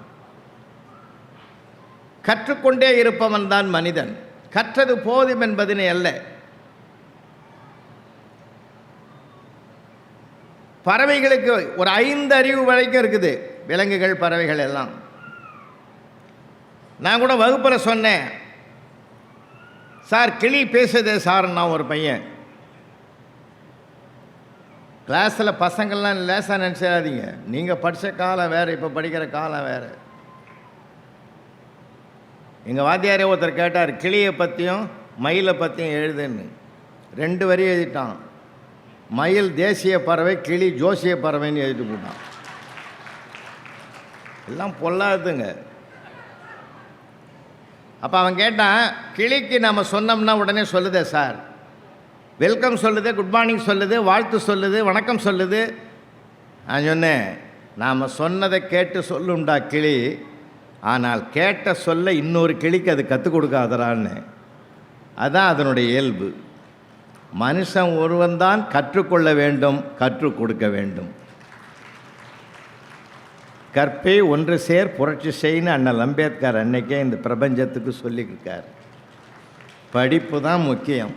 கற்றுக்கொண்டே இருப்பவன் தான் மனிதன். கற்றது போதும் என்பதுன்னு அல்ல. பறவைகளுக்கு ஒரு 5 அறிவு வரைக்கும் இருக்குது, விலங்குகள் பறவைகள் எல்லாம். நான் கூட வகுப்பில் சொன்னேன், சார் கிளி பேசுதே சார். நான் ஒரு பையன் கிளாஸில், பசங்கள்லாம் லேசாக நினச்சிடாதீங்க, நீங்கள் படித்த காலம் வேறு, இப்போ படிக்கிற காலம் வேறு. எங்கள் வாத்தியாரே ஒருத்தர் கேட்டார், கிளியை பற்றியும் மயிலை பற்றியும் எழுதுன்னு. 2 வரி எழுதிட்டான். மயில் தேசிய பறவை, கிளி ஜோசிய பறவைன்னு எழுதிட்டு போட்டான். எல்லாம் பொல்லாதுங்க. அப்போ அவன் கேட்டான், கிளிக்கு நம்ம சொன்னோம்னா உடனே சொல்லுதே சார், வெல்கம் சொல்லுது, குட் மார்னிங் சொல்லுது, வாழ்த்து சொல்லுது, வணக்கம் சொல்லுது. நான் சொன்னேன், நாம் சொன்னதை கேட்டு சொல்லும்டா கிளி, ஆனால் கேட்ட சொல்ல இன்னொரு கிளிக்கு அது கற்றுக் கொடுக்காதரான்னு. அதுதான் அதனுடைய இயல்பு. மனுஷன் ஒருவன்தான் கற்றுக்கொள்ள வேண்டும், கற்றுக் கொடுக்க வேண்டும். கற்பே ஒன்று சேர் புரட்சி செய்யன்னு அண்ணல் அம்பேத்கர் அன்னைக்கே இந்த பிரபஞ்சத்துக்கு சொல்லியிருக்கார். படிப்பு தான் முக்கியம்.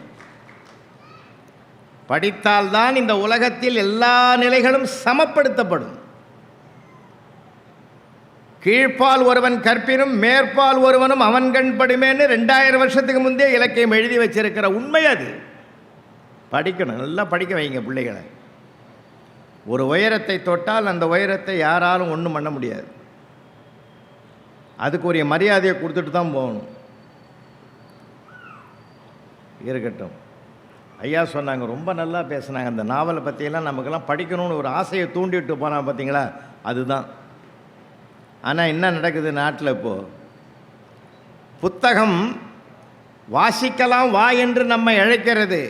படித்தால்தான் இந்த உலகத்தில் எல்லா நிலைகளும் சமப்படுத்தப்படும். கீழ்ப்பால் ஒருவன் கற்பினும் மேற்பால் ஒருவனும் அவன் கண் படுமேன்னு 2000 வருஷத்துக்கு முந்தைய இலக்கியம் எழுதி வச்சிருக்கிற உண்மை அது. படிக்கணும், நல்லா படிக்க வைங்க பிள்ளைகளை. ஒரு உயரத்தை தொட்டால் அந்த உயரத்தை யாராலும் ஒன்றும் பண்ண முடியாது. அதுக்குரிய மரியாதையை கொடுத்துட்டு தான் போகணும். இருக்கட்டும். ஐயா சொன்னாங்க, ரொம்ப நல்லா பேசுனாங்க. அந்த நாவலை பற்றியெல்லாம் நமக்கெல்லாம் படிக்கணும்னு ஒரு ஆசையை தூண்டிவிட்டு போனால் பார்த்தீங்களா, அதுதான். ஆனால் என்ன நடக்குது நாட்டில் இப்போது? புத்தகம் வாசிக்கலாம் வா என்று நம்மை அழைக்கிறது,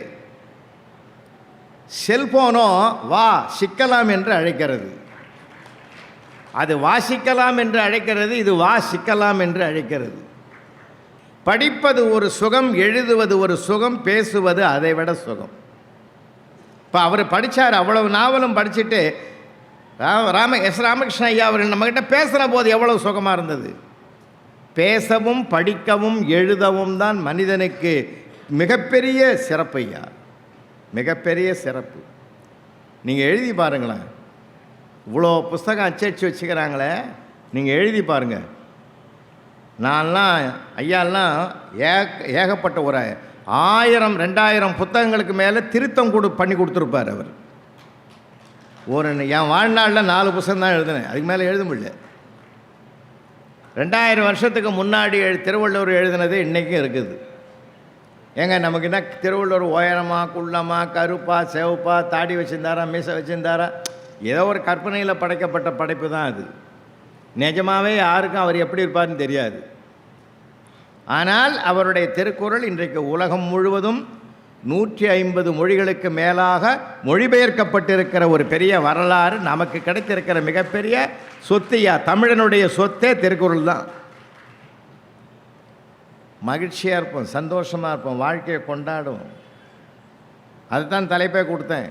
செல்போனோ வா சிக்கலாம் என்று அழைக்கிறது. அது வாசிக்கலாம் என்று அழைக்கிறது, இது வா சிக்கலாம் என்று அழைக்கிறது. படிப்பது ஒரு சுகம், எழுதுவது ஒரு சுகம், பேசுவது அதை விட சுகம். இப்போ அவர் படித்தார், அவ்வளவு நாவலும் படிச்சுட்டு ராமகிருஷ்ண ஐயா அவர் நம்மக்கிட்ட பேசுகிற போது எவ்வளவு சுகமாக இருந்தது. பேசவும் படிக்கவும் எழுதவும் தான் மனிதனுக்கு மிகப்பெரிய சிறப்பு ஐயா, மிகப்பெரிய சிறப்பு. நீங்கள் எழுதி பாருங்களேன், இவ்வளோ புஸ்தகம் அச்சடித்து வச்சுக்கிறாங்களே, நீங்கள் எழுதி பாருங்கள். நான்லாம் ஐயாலாம் ஏகப்பட்ட ஒரு 1000-2000 புத்தகங்களுக்கு மேலே திருத்தம் பண்ணி கொடுத்துருப்பார் அவர். என் வாழ்நாளில் 4 புத்தகம் தான் எழுதினேன், அதுக்கு மேலே எழுத முடியல. 2000 வருஷத்துக்கு முன்னாடி திருவள்ளுவர் எழுதினது இன்றைக்கும் இருக்குது. ஏங்க நமக்கு என்ன திருவள்ளுவர் உயரமா, குள்ளமா, கருப்பா, சிவப்பா, தாடி வச்சுருந்தாரா, மீசை வச்சுருந்தாரா, ஏதோ ஒரு கற்பனையில் படைக்கப்பட்ட படைப்பு தான் அது. நிஜமாகவே யாருக்கும் அவர் எப்படி இருப்பார்னு தெரியாது. ஆனால் அவருடைய திருக்குறள் இன்றைக்கு உலகம் முழுவதும் 150 மொழிகளுக்கு மேலாக மொழிபெயர்க்கப்பட்டிருக்கிற ஒரு பெரிய வரலாறு நமக்கு கிடைத்திருக்கிற மிகப்பெரிய சொத்தையா. தமிழனுடைய சொத்தே திருக்குறள் தான். மகிழ்ச்சியாக இருப்போம், சந்தோஷமாக இருப்போம், வாழ்க்கையை கொண்டாடுவோம். அதுதான் தலைப்பே கொடுத்தேன்.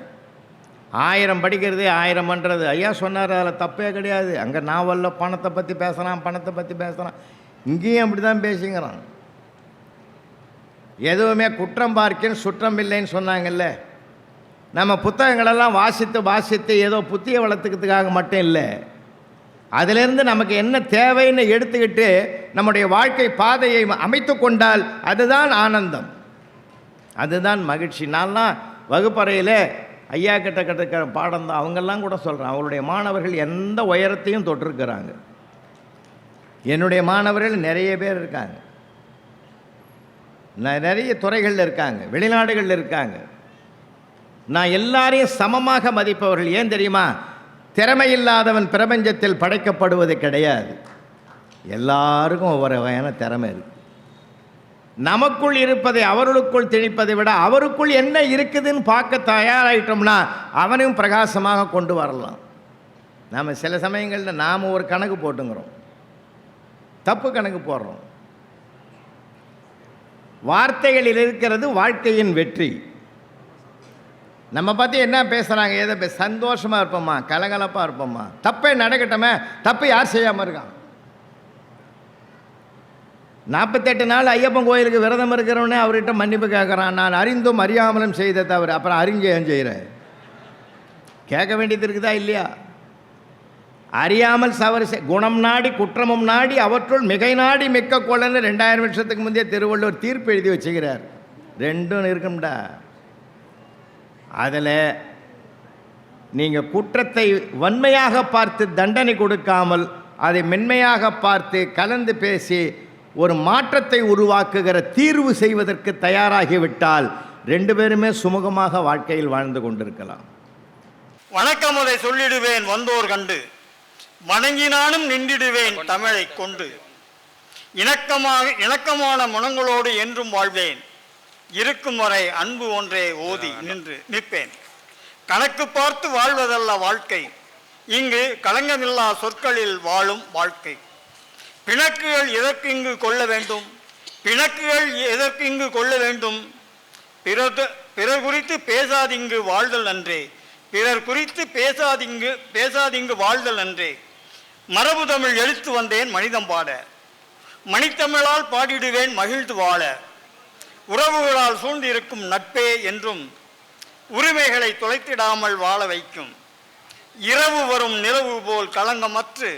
1000 படிக்கிறது 1000 பண்ணுறது. ஐயா சொன்னார், அதில் தப்பே கிடையாது. அங்கே நாவலில் பணத்தை பற்றி பேசுகிறான், பணத்தை பற்றி பேசுகிறான், இங்கேயும் அப்படி தான் பேசிங்கிறான். எதுவுமே குற்றம் பார்க்கேன்னு சுற்றம் இல்லைன்னு சொன்னாங்கல்ல. நம்ம புத்தகங்களெல்லாம் வாசித்து ஏதோ புத்தியை வளர்த்துக்கிறதுக்காக மட்டும் இல்லை, அதிலிருந்து நமக்கு என்ன தேவைன்னு எடுத்துக்கிட்டு நம்முடைய வாழ்க்கை பாதையை அமைத்து கொண்டால் அதுதான் ஆனந்தம், அதுதான் மகிழ்ச்சி. நான்லாம் வகுப்பறையில் ஐயா கிட்ட கிட்ட பாடம் தான். அவங்கெல்லாம் கூட சொல்கிறேன், அவங்களுடைய மாணவர்கள் எந்த உயரத்தையும் தொட்டிருக்கிறாங்க. என்னுடைய மாணவர்கள் நிறைய பேர் இருக்காங்க, நிறைய துறைகளில் இருக்காங்க, வெளிநாடுகளில் இருக்காங்க. நான் எல்லாரையும் சமமாக மதிப்பவர்கள். ஏன் தெரியுமா? திறமையில்லாதவன் பிரபஞ்சத்தில் படைக்கப்படுவது கிடையாது. எல்லாருக்கும் ஒவ்வொரு வகையான திறமை இருக்குது. நமக்குள் இருப்பதை அவர்களுக்குள் திணிப்பதை விட அவருக்குள் என்ன இருக்குதுன்னு பார்க்க தயாராகிட்டோம்னா அவனையும் பிரகாசமாக கொண்டு வரலாம். நாம் சில சமயங்களில் நாம் ஒரு கணக்கு போட்டுங்கிறோம், தப்பு கணக்கு போடுறோம். வார்த்தைகளில் இருக்கிறது வாழ்க்கையின் வெற்றி. நம்ம பற்றி என்ன பேசுகிறாங்க, ஏதோ சந்தோஷமாக இருப்போம்மா, கலகலப்பாக இருப்போம்மா, தப்பே நடக்கட்டோமே. தப்பு யார் செய்யாமல் இருக்கான்? 48 நாள் ஐயப்பன் கோயிலுக்கு விரதம் இருக்கிறவனே அவர்கிட்ட மன்னிப்பு கேட்குறான். நான் அறிந்தும் அறியாமலும் செய்த தவறு. அப்புறம் அறிஞ்ச ஏன் செய்கிறேன்? கேட்க வேண்டியது இருக்குதா இல்லையா? அறியாமல் தவறு குணம் நாடி குற்றமும் நாடி அவற்றுள் மிகை நாடி மிக்க கொள்ளன்னு 2000 வருஷத்துக்கு முந்தைய திருவள்ளுவர் தீர்ப்பு எழுதி வச்சுக்கிறார். ரெண்டும் இருக்கும்டா. அதில் நீங்கள் குற்றத்தை வன்மையாக பார்த்து தண்டனை கொடுக்காமல் அதை மென்மையாக பார்த்து கலந்து பேசி ஒரு மாற்றத்தை உருவாக்குகிற தீர்வு செய்வதற்கு தயாராகிவிட்டால் 2 பேருமே சுமூகமாக வாழ்க்கையில் வாழ்ந்து கொண்டிருக்கலாம். வணக்கம் அதை சொல்லிடுவேன் வந்தோர் கண்டு, வணங்கினாலும் நின்றிடுவேன் தமிழை கொண்டு, இணக்கமான மனங்களோடு என்றும் வாழ்வேன், இருக்கும் வரை அன்பு ஒன்றே ஓதி நிற்பேன். கணக்கு பார்த்து வாழ்வதல்ல வாழ்க்கை, இங்கு களங்கமில்லா சொற்களில் வாழும் வாழ்க்கை. பிணக்குகள் எதற்கு இங்கு கொள்ள வேண்டும், பிணக்குகள் எதற்கு இங்கு கொள்ள வேண்டும், பிறர் குறித்து பேசாதிங்கு வாழ்தல் நன்றே, பிறர் குறித்து பேசாதிங்கு வாழ்தல் நன்றே. மரபு தமிழ் எழுத்து வந்தேன் மனிதம் பாட, மணித்தமிழால் பாடிடுவேன் மகிழ்ந்து வாழ, உறவுகளால் சூழ்ந்திருக்கும் நட்பே என்றும் உரிமைகளை தொலைத்திடாமல் வாழ வைக்கும். இரவு வரும் நிலவு போல் களங்கமற்று,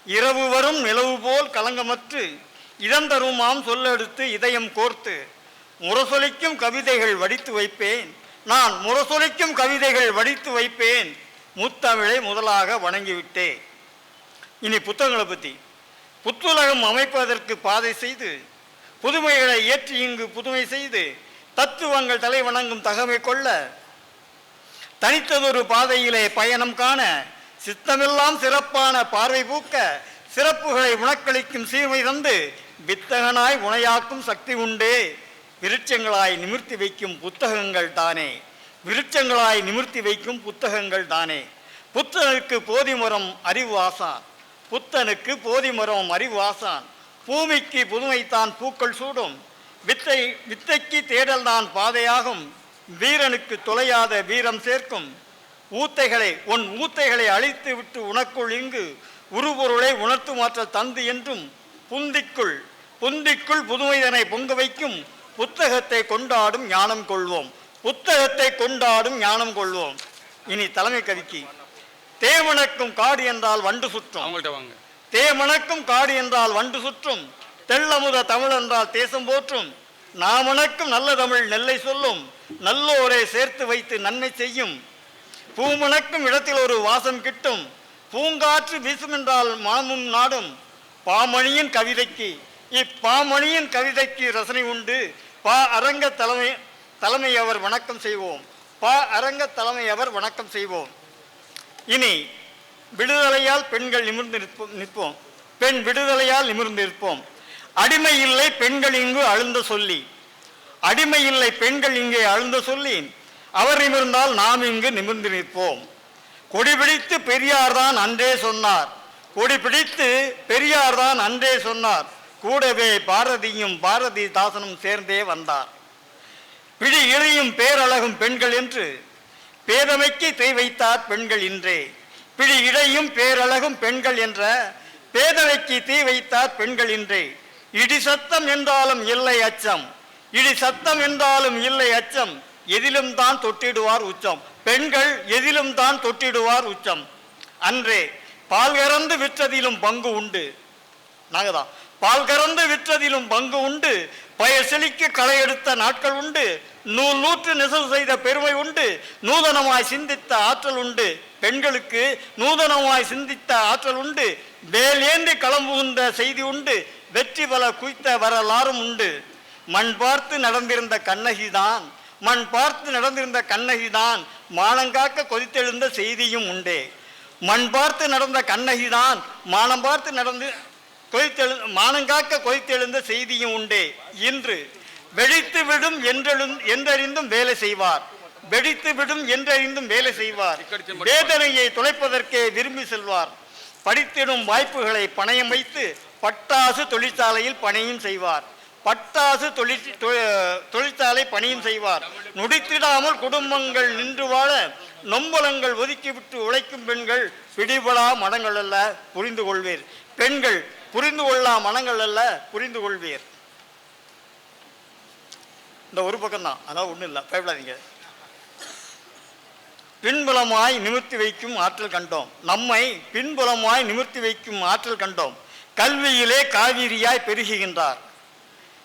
இரவு வரும் நிலவு போல் களங்கமற்று இதந்தருமாம் சொல்லெடுத்து இதயம் கோர்த்து முரசொலிக்கும் கவிதைகள் வடித்து வைப்பேன், நான் முரசொலிக்கும் கவிதைகள் வடித்து வைப்பேன், முத்தமிழை முதலாக வணங்கிவிட்டே. இனி புத்தகங்களை பற்றி. புத்துலகம் அமைப்பதற்கு பாதை செய்து புதுமைகளை ஏற்றி இங்கு புதுமை செய்து தத்துவங்கள் தலை வணங்கும் தகமை கொள்ள தனித்ததொரு பாதையிலே பயணம் காண சித்தமெல்லாம் சிறப்பான பார்வை பூக்க சிறப்புகளை உணக்களிக்கும் சீர்மை தந்து வித்தகனாய் உணையாக்கும் சக்தி உண்டே. விருட்சங்களாய் நிமிர்த்தி வைக்கும் புத்தகங்கள் தானே, விருட்சங்களாய் நிமிர்த்தி வைக்கும் புத்தகங்கள் தானே. புத்தனுக்கு போதிமரம் அறிவு ஆசான், புத்தனுக்கு போதிமரம் அறிவு ஆசான், பூமிக்கு புதுமைத்தான் பூக்கள் சூடும், வித்தைக்கு தேடல் தான் பாதையாகும், வீரனுக்கு தொலையாத வீரம் சேர்க்கும். ஊத்தைகளை அழித்து விட்டு உனக்குள் இங்கு உருபொருளை உணர்த்து மாற்றல் தந்து என்றும் புந்திக்குள் புதுமைதனை பொங்க வைக்கும் புத்தகத்தை கொண்டாடும் ஞானம் கொள்வோம், புத்தகத்தை கொண்டாடும் ஞானம் கொள்வோம். இனி தலைமை கவிக்கு. தேமணக்கும் காடு என்றால் வண்டு சுற்றும், தேமணக்கும் காடு என்றால் வண்டு சுற்றும், தெள்ளமுத தமிழ் என்றால் தேசம் போற்றும், நாமணக்கும் நல்ல தமிழ் நெல்லை சொல்லும், நல்லோரை சேர்த்து வைத்து நன்மை செய்யும், பூமணக்கும் இடத்தில் ஒரு வாசம் கிட்டும், பூங்காற்று வீசும் என்றால் மாமும் நாடும். பாமணியின் கவிதைக்கு ரசனை உண்டு. அரங்க தலைமை அவர் வணக்கம் செய்வோம். அரங்க வணக்கம் செய்வோம். இனி விடுதலையால் பெண்கள் நிமிர்ந்து நிற்போம். பெண் விடுதலையால் நிமிர்ந்து இருப்போம். அடிமை இல்லை பெண்கள் இங்கு அழுந்த சொல்லி, அடிமை இல்லை பெண்கள் இங்கே அழுந்த சொல்லி, அவர் நிமிர்ந்தால் நாம் இங்கு நிமிர்ந்து நிற்போம். கொடிபிடித்து பெரியார்தான் அன்றே சொன்னார், கொடிபிடித்து பெரியார்தான் அன்றே சொன்னார், கூடவே பாரதியும் பாரதிதாசனும் சேர்ந்தே வந்தார். பிடி இழையும் பேரழகும் பெண்கள் என்று பேதமைக்கு தீ வைத்தார் பெண்கள் இன்றே. பிடி இழையும் பேரழகும் பெண்கள் என்ற பேதமைக்கு தீ வைத்தார் பெண்கள் இன்றே. இடி சத்தம் என்றாலும் இல்லை அச்சம், இடி சத்தம் என்றாலும் இல்லை அச்சம், எதிலும் தான் தொட்டிடுவார் உச்சம். பெண்கள் எதிலும் தான் தொட்டிடுவார் உச்சம். அன்றே பால் கறந்து விற்றதிலும் பங்கு உண்டு, நாங்கள் தான் பால் கறந்து விற்றதிலும் பங்கு உண்டு, பயிர் செழிக்க களை எடுத்த நாட்கள் உண்டு, நூற்று நெசவு செய்த பெருமை உண்டு, நூதனமாய் சிந்தித்த ஆற்றல் உண்டு. பெண்களுக்கு நூதனமாய் சிந்தித்த ஆற்றல் உண்டு, வேல் ஏந்தி களம்புகின்ற செய்தி உண்டு, வெற்றி பல குய்த்த வரலாறும் உண்டு. மண் பார்த்து நடந்திருந்த கண்ணகிதான், மண் பார்த்து நடந்திருந்த கண்ணகிதான் மானங்காக்க கொதித்தெழுந்த செய்தியும் உண்டே. மண் பார்த்து நடந்த கண்ணகிதான் மானம் பார்த்து நடந்து மானங்காக்க கொதித்தெழுந்த செய்தியும் உண்டே. இன்று வெடித்து விடும் என்றறிந்தும் வேலை செய்வார், வெடித்து விடும் என்றறிந்தும் வேலை செய்வார், வேதனையை தொலைப்பதற்கே விரும்பி செல்வார், படித்திடும் வாய்ப்புகளை பணயம் வைத்து பட்டாசு தொழிற்சாலையில் பணியும் செய்வார், பட்டாசு தொழிற்சாலை பணியும் செய்வார். நொடித்திடாமல் குடும்பங்கள் நின்று வாழ நொம்பலங்கள் ஒதுக்கிவிட்டு உழைக்கும் பெண்கள் பிடிபடா மனங்கள் அல்ல புரிந்து கொள்வீர். பெண்கள் புரிந்து கொள்ளா மனங்கள் அல்ல புரிந்து கொள்வீர். இந்த ஒரு பக்கம்தான், அதான் ஒன்றும் இல்லை, பயப்படாதீங்க. பின்புலமாய் நிமிர்த்தி வைக்கும் ஆற்றல் கண்டோம், நம்மை பின்புலமாய் நிமிர்த்தி வைக்கும் ஆற்றல் கண்டோம். கல்வியிலே காவிரியாய் பெருகுகின்றார்,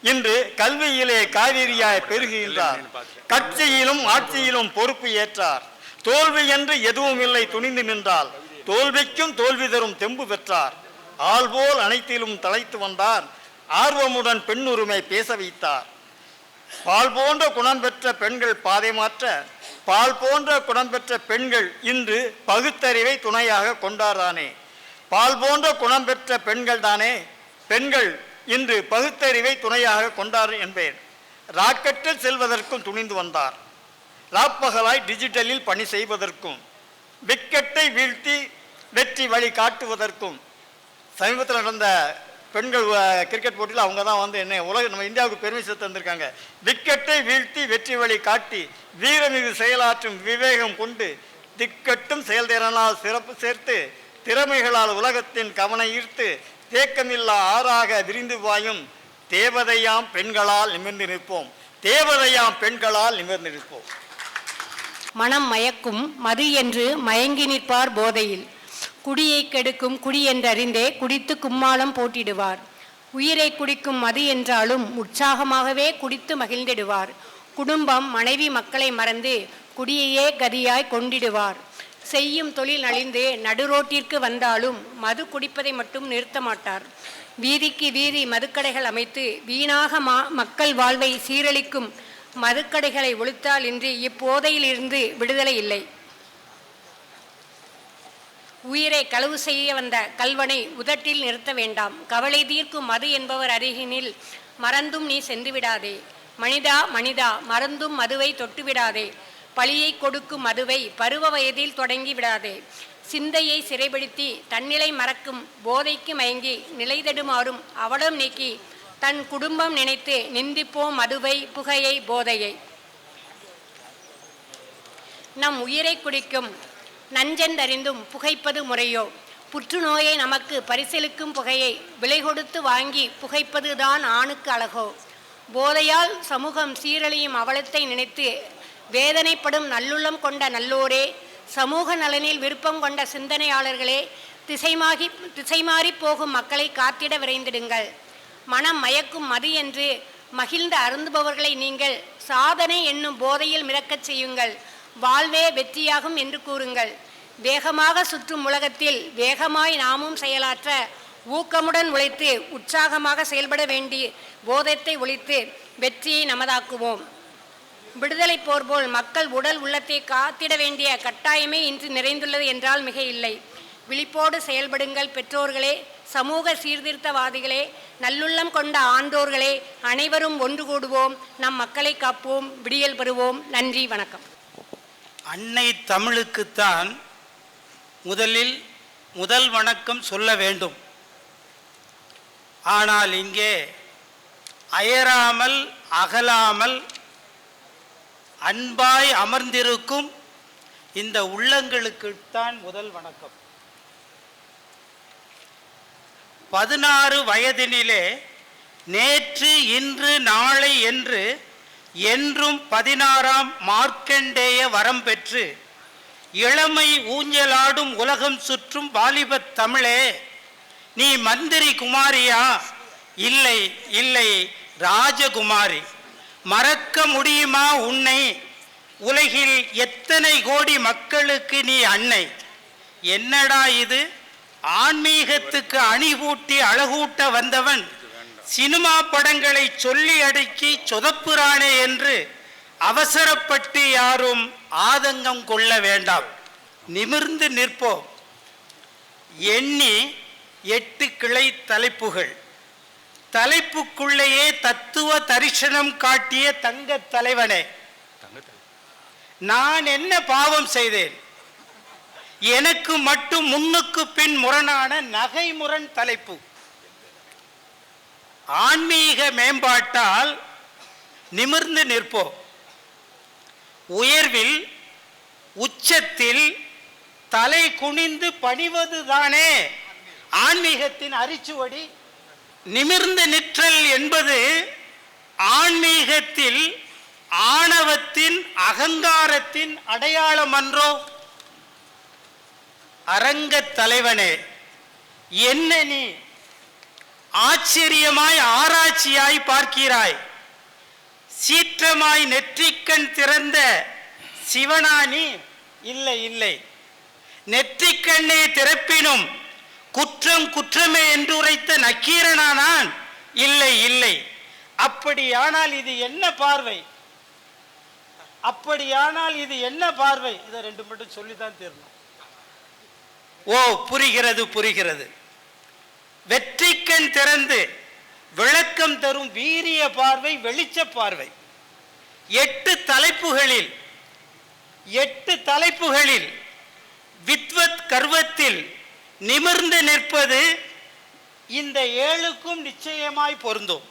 இன்று கல்வியிலே காவிரியாய் பெருகுகின்றார். கட்சியிலும் ஆட்சியிலும் பொறுப்பு ஏற்றார், தோல்வி என்று எதுவும் இல்லை துணிந்து நின்றால், தோல்விக்கும் தோல்வி தரும் தெம்பு பெற்றார். ஆள்போல் அனைத்திலும் தலைத்து வந்தார், ஆர்வமுடன் பெண்ணுரிமை பேச வைத்தார். பால் போன்ற குணம் பெற்ற பெண்கள் பாதை மாற்ற, பால் போன்ற குணம் பெற்ற பெண்கள் இன்று பகுத்தறிவை துணையாக கொண்டார்தானே. பால் போன்ற குணம் பெற்ற பெண்கள் தானே பெண்கள் இன்று பகுத்தறிவை துணையாக கொண்டார் என்பேன். ராக்கெட்டில் செல்வதற்கும் துணிந்து வந்தார், ராப்பகலாய் டிஜிட்டலில் பணி செய்வதற்கும், விக்கெட்டை வீழ்த்தி வெற்றி வழி காட்டுவதற்கும். சமீபத்தில் நடந்த பெண்கள் கிரிக்கெட் போட்டியில் அவங்க தான் வந்து என்ன நம்ம இந்தியாவுக்கு பெருமை சேர்த்து வந்திருக்காங்க. விக்கெட்டை வீழ்த்தி வெற்றி வழி காட்டி வீரமிகு செயலாற்றும் விவேகம் கொண்டு திக்கட்டும் செயல்திறனால் சிறப்பு சேர்த்து திறமைகளால் உலகத்தின் கவனம் ஈர்த்து தேக்கமில்லா ஆறாக விரிந்து பாயும் தேவதையாம் பெண்களால் நிமிர்ந்து நிற்போம், தேவதையாம் பெண்களால் நிமிர்ந்து நிற்போம். மனம் மயக்கும் மது என்று மயங்கி நிற்பார் போதையில், குடியை கெடுக்கும் குடி என்றறிந்தே குடித்து கும்மாளம் போட்டிடுவார். உயிரை குடிக்கும் மது என்றாலும் உற்சாகமாகவே குடித்து மகிழ்ந்திடுவார். குடும்பம் மனைவி மக்களை மறந்து குடியையே கதியாய் கொண்டிடுவார். செய்யும் தொழில் அழிந்து நடுரோட்டிற்கு வந்தாலும் மது குடிப்பதை மட்டும் நிறுத்த மாட்டார். வீதிக்கு வீதி மதுக்கடைகள் அமைத்து வீணாக மக்கள் வாழ்வை சீரழிக்கும் மதுக்கடைகளை ஒழித்தால் இன்றி இப்போதையிலிருந்து விடுதலை இல்லை. உயிரை களவு செய்ய வந்த கல்வனை உதட்டில் நிறுத்த வேண்டாம். கவலை தீர்க்கும் மது என்பவர் அருகினில் மறந்தும் நீ சென்று விடாதே. மனிதா மனிதா மறந்தும் மதுவை தொட்டுவிடாதே. பழியை கொடுக்கும் மதுவை பருவ வயதில் தொடங்கி விடாதே. சிந்தையை சிறைபிடித்தி தன்னிலை மறக்கும் போதைக்கு மயங்கி நிலை தடுமாறும் அவலம் நீக்கி தன் குடும்பம் நினைத்து நிந்திப்போம் மதுவை புகையை போதையை. நம் உயிரை குடிக்கும் நஞ்சென்றறிந்தும் புகைப்பது முறையோ? புற்றுநோயை நமக்கு பரிசளிக்கும் புகையை விலை கொடுத்து வாங்கி புகைப்பதுதான் ஆணுக்கு அழகோ? போதையால் சமூகம் சீரழியும் அவலத்தை நினைத்து வேதனைப்படும் நல்லுள்ளம் கொண்ட நல்லோரே, சமூக நலனில் விருப்பம் கொண்ட சிந்தனையாளர்களே, திசை மாறி போகும் மக்களை காத்திட விரைந்திடுங்கள். மனம் மயக்கும் மது என்று மகிழ்ந்து அருந்துபவர்களை நீங்கள் சாதனை என்னும் போதையில் மிதக்கச் செய்யுங்கள். வாழ்வே வெற்றியாகும் என்று கூறுங்கள். வேகமாக சுற்றும் உலகத்தில் வேகமாய் நாமும் செயலாற்ற ஊக்கமுடன் உழைத்து உற்சாகமாக செயல்பட வேண்டி போதத்தை ஒழித்து வெற்றியை நமதாக்குவோம். விடுதலை போர் போல் மக்கள் உடல் உள்ளத்தை காத்திட வேண்டிய கட்டாயமே இன்று நிறைந்துள்ளது என்றால் மிக இல்லை. விழிப்போடு செயல்படுங்கள் பெற்றோர்களே, சமூக சீர்திருத்தவாதிகளே, நல்லுள்ளம் கொண்ட ஆண்டோர்களே. அனைவரும் ஒன்று கூடுவோம், நம் மக்களை காப்போம், விடியல் பெறுவோம். நன்றி, வணக்கம். அன்னை தமிழுக்குத்தான் முதல் வணக்கம் சொல்ல வேண்டும். ஆனால் இங்கே அயராமல் அகலாமல் அன்பாய் அமர்ந்திருக்கும் இந்த உள்ளங்களுக்குத்தான் முதல் வணக்கம். 16 வயதினிலே நேற்று இன்று நாளை என்று என்றும் 16ஆம் மார்க்கண்டேய வரம் பெற்று இளமை ஊஞ்சலாடும் உலகம் சுற்றும் வாலிபத் தமிழே, நீ மந்திரி குமாரியா? இல்லை இல்லை, ராஜகுமாரி. மறக்க முடியுமா உன்னை? உலகில் எத்தனை கோடி மக்களுக்கு நீ அன்னை. என்னடா இது? ஆன்மீகத்துக்கு அணிகூட்டி அழகூட்ட வந்தவன் சினிமா படங்களை சொல்லி அடுக்கி சொதப்புறானே என்று அவசரப்பட்டு யாரும் ஆதங்கம் கொள்ள வேண்டாம். நிமிர்ந்து நிற்போம். எண்ணி 8 கிளை தலைப்புகள். தலைப்புக்குள்ளேயே தத்துவ தரிசனம் காட்டிய தங்க தலைவனே, நான் என்ன பாவம் செய்தேன்? எனக்கு மட்டும் முன்னுக்கு பின் முரணான நகைமுரண் தலைப்பு. ஆன்மீக மேம்பாட்டால் நிமிர்ந்து நிற்போம். உயர்வில் உச்சத்தில் தலை குனிந்து பணிவதுதானே ஆன்மீகத்தின் அரிச்சுவடி. நிமிர்ந்து நிற்றல் என்பது ஆன்மீகத்தில் ஆணவத்தின் அகங்காரத்தின் அடையாளம் அன்றோ? அரங்கத் தலைவனே, என்ன நீ ஆச்சரியமாய் ஆராய்ச்சியாய் பார்க்கிறாய்? சீற்றமாய் நெற்றிக்கண் திறந்த சிவனானி? இல்லை இல்லை, நெற்றிக்கண்ணை திறப்பினும் குற்றம் குற்றமே என்று உரைத்த நக்கீரனானான்? இல்லை இல்லை. அப்படியானால் இது என்ன பார்வை? அப்படியானால் இது என்ன பார்வை? இதை 2 மட்டும் சொல்லித்தான் தீரணும். ஓ, புரிகிறது புரிகிறது. வெற்றிக்கண் திறந்து விளக்கம் தரும் வீரிய பார்வை, வெளிச்ச பார்வை. 8 தலைப்புகளில் வித்வத் கர்வத்தில் நிமிர்ந்து நிற்பது இந்த 7க்கும் நிச்சயமாய் பொருந்தும்.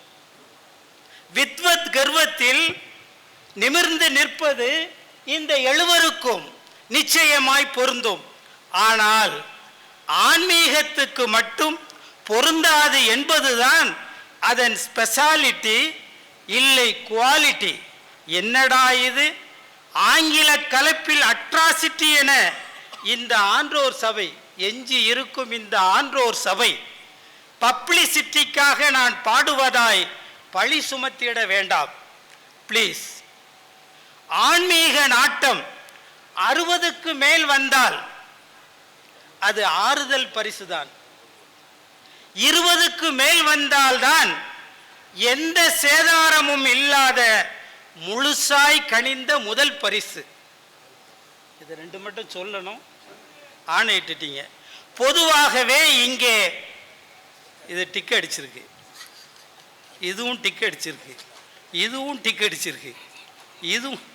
வித்வத் கர்வத்தில் நிமிர்ந்து நிற்பது இந்த 7க்கும் நிச்சயமாய் பொருந்தும். ஆனால் ஆன்மீகத்துக்கு மட்டும் பொருந்தாது என்பதுதான் அதன் ஸ்பெஷாலிட்டி, இல்லை குவாலிட்டி. என்னடா இது? ஆங்கில கலப்பில் அட்ராசிட்டி என இந்த ஆன்றோர் சபை, எஞ்சி இருக்கும் இந்த ஆன்றோர் சபை பப்ளிசிட்டிக்காக நான் பாடுவதாய் பழி சுமத்திட வேண்டாம் ப்ளீஸ். ஆன்மீக நாட்டம் 60க்கு மேல் வந்தால் அது ஆறுதல் பரிசுதான். 20க்கு மேல் வந்தால்தான் எந்த சேதாரமும் இல்லாத முழுசாய் கனிந்த முதல் பரிசு. இது 2 மட்டும் சொல்லணும், ஆணையிட்டுட்டீங்க. பொதுவாகவே இங்கே இது டிக் அடிச்சிருக்கு, இதுவும் டிக் அடிச்சிருக்கு, இதுவும் டிக் அடிச்சிருக்கு, இதுவும்.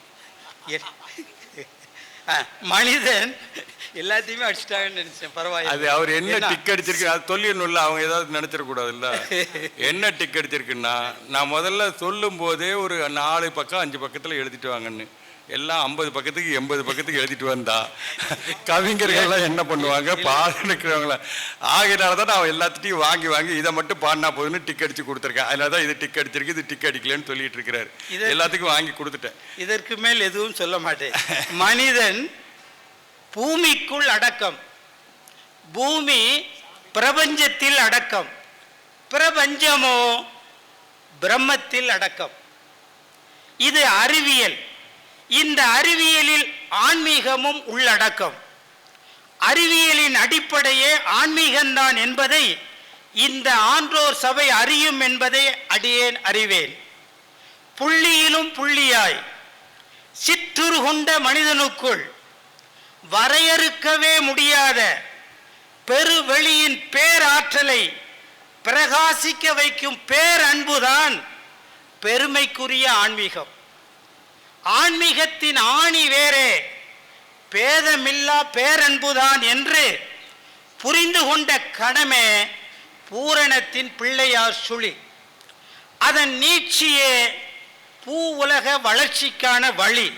மனிதன் எல்லாத்தையுமே அடிச்சிட்டாங்கன்னு நினைச்சேன். பரவாயில்ல. அது அவர் என்ன டிக் அடிச்சிருக்கு அது சொல்லிடணும்ல, அவங்க ஏதாவது நினைச்சிடக்கூடாது இல்ல. என்ன டிக் அடிச்சிருக்குன்னா, நான் முதல்ல சொல்லும் போதே ஒரு 4 பக்கம் 5 பக்கத்துல எழுதிட்டு வாங்கன்னு, எல்லாம் 50 பக்கத்துக்கு 80 பக்கத்துக்கு எழுதிட்டு வந்தா கவிஞர்கள்லாம் என்ன பண்ணுவாங்க? பாடுறவங்கள. ஆகையினால தான் நான் எல்லாத்தையும் வாங்கி வாங்கி இதை மட்டும் பாடினா போதுன்னு டிக் அடிச்சு கொடுத்துருக்கேன். அதனால தான் இது டிக் அடிச்சிருக்கு, இது டிக் அடிக்கலன்னு சொல்லிட்டு இருக்கிறாரு. எல்லாத்துக்கும் வாங்கி கொடுத்துட்டேன். இதற்கு மேல் எதுவும் சொல்ல மாட்டேன். மனிதன் பூமிக்குள் அடக்கம், பூமி பிரபஞ்சத்தில் அடக்கம். பிரபஞ்சமோ பிரம்மத்தில் அடக்கம். இது அறிவியல். இந்த அறிவியலில் ஆன்மீகமும் உள்ளடக்கம். அறிவியலின் அடிப்படையே ஆன்மீகம்தான் என்பதை இந்த ஆன்றோர் சபை அறியும் என்பதை அடியேன் அறிவேன். புள்ளியிலும் புள்ளியாய் சிற்றுரு கொண்ட மனிதனுக்குள் வரையறுக்கவே முடியாத பெருவெளியின் பேராற்றலை பிரகாசிக்க வைக்கும் பேரன்புதான் பெருமைக்குரிய ஆன்மீகம். ஆன்மீகத்தின் ஆணி வேறே பேதமில்லா பேரன்புதான் என்று புரிந்து கொண்ட கடமே பூரணத்தின் பிள்ளையார் சுழி. அதன் நீட்சியே பூ உலக வளர்ச்சிக்கான வழி.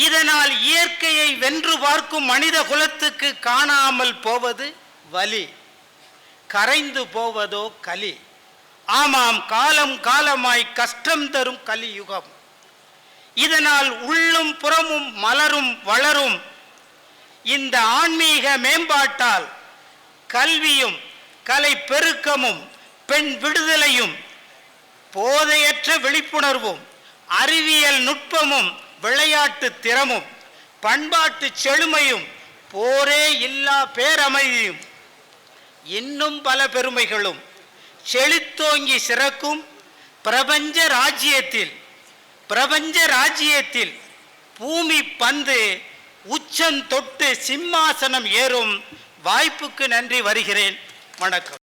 இதனால் இயற்கையை வென்று பார்க்கும் மனித குலத்துக்கு காணாமல் போவது வலி, கரைந்து போவதோ கலி. ஆமாம், காலம் காலமாய் கஷ்டம் தரும் கலியுகம். இதனால் உள்ளும் புறமும் மலரும் வளரும் இந்த ஆன்மீக மேம்பாட்டால் கல்வியும் கலை பெருக்கமும் பெண் விடுதலையும் போதையற்ற விழிப்புணர்வும் அறிவியல் நுட்பமும் விளையாட்டு திறமும் பண்பாட்டு செழுமையும் போரே இல்லா பேரமைதியும் இன்னும் பல பெருமைகளும் செழித்தோங்கி சிறக்கும் பிரபஞ்ச ராஜ்யத்தில் பூமி பந்து உச்சம் தொட்டு சிம்மாசனம் ஏறும் வாய்ப்புக்கு நன்றி. வருகிறேன். வணக்கம்.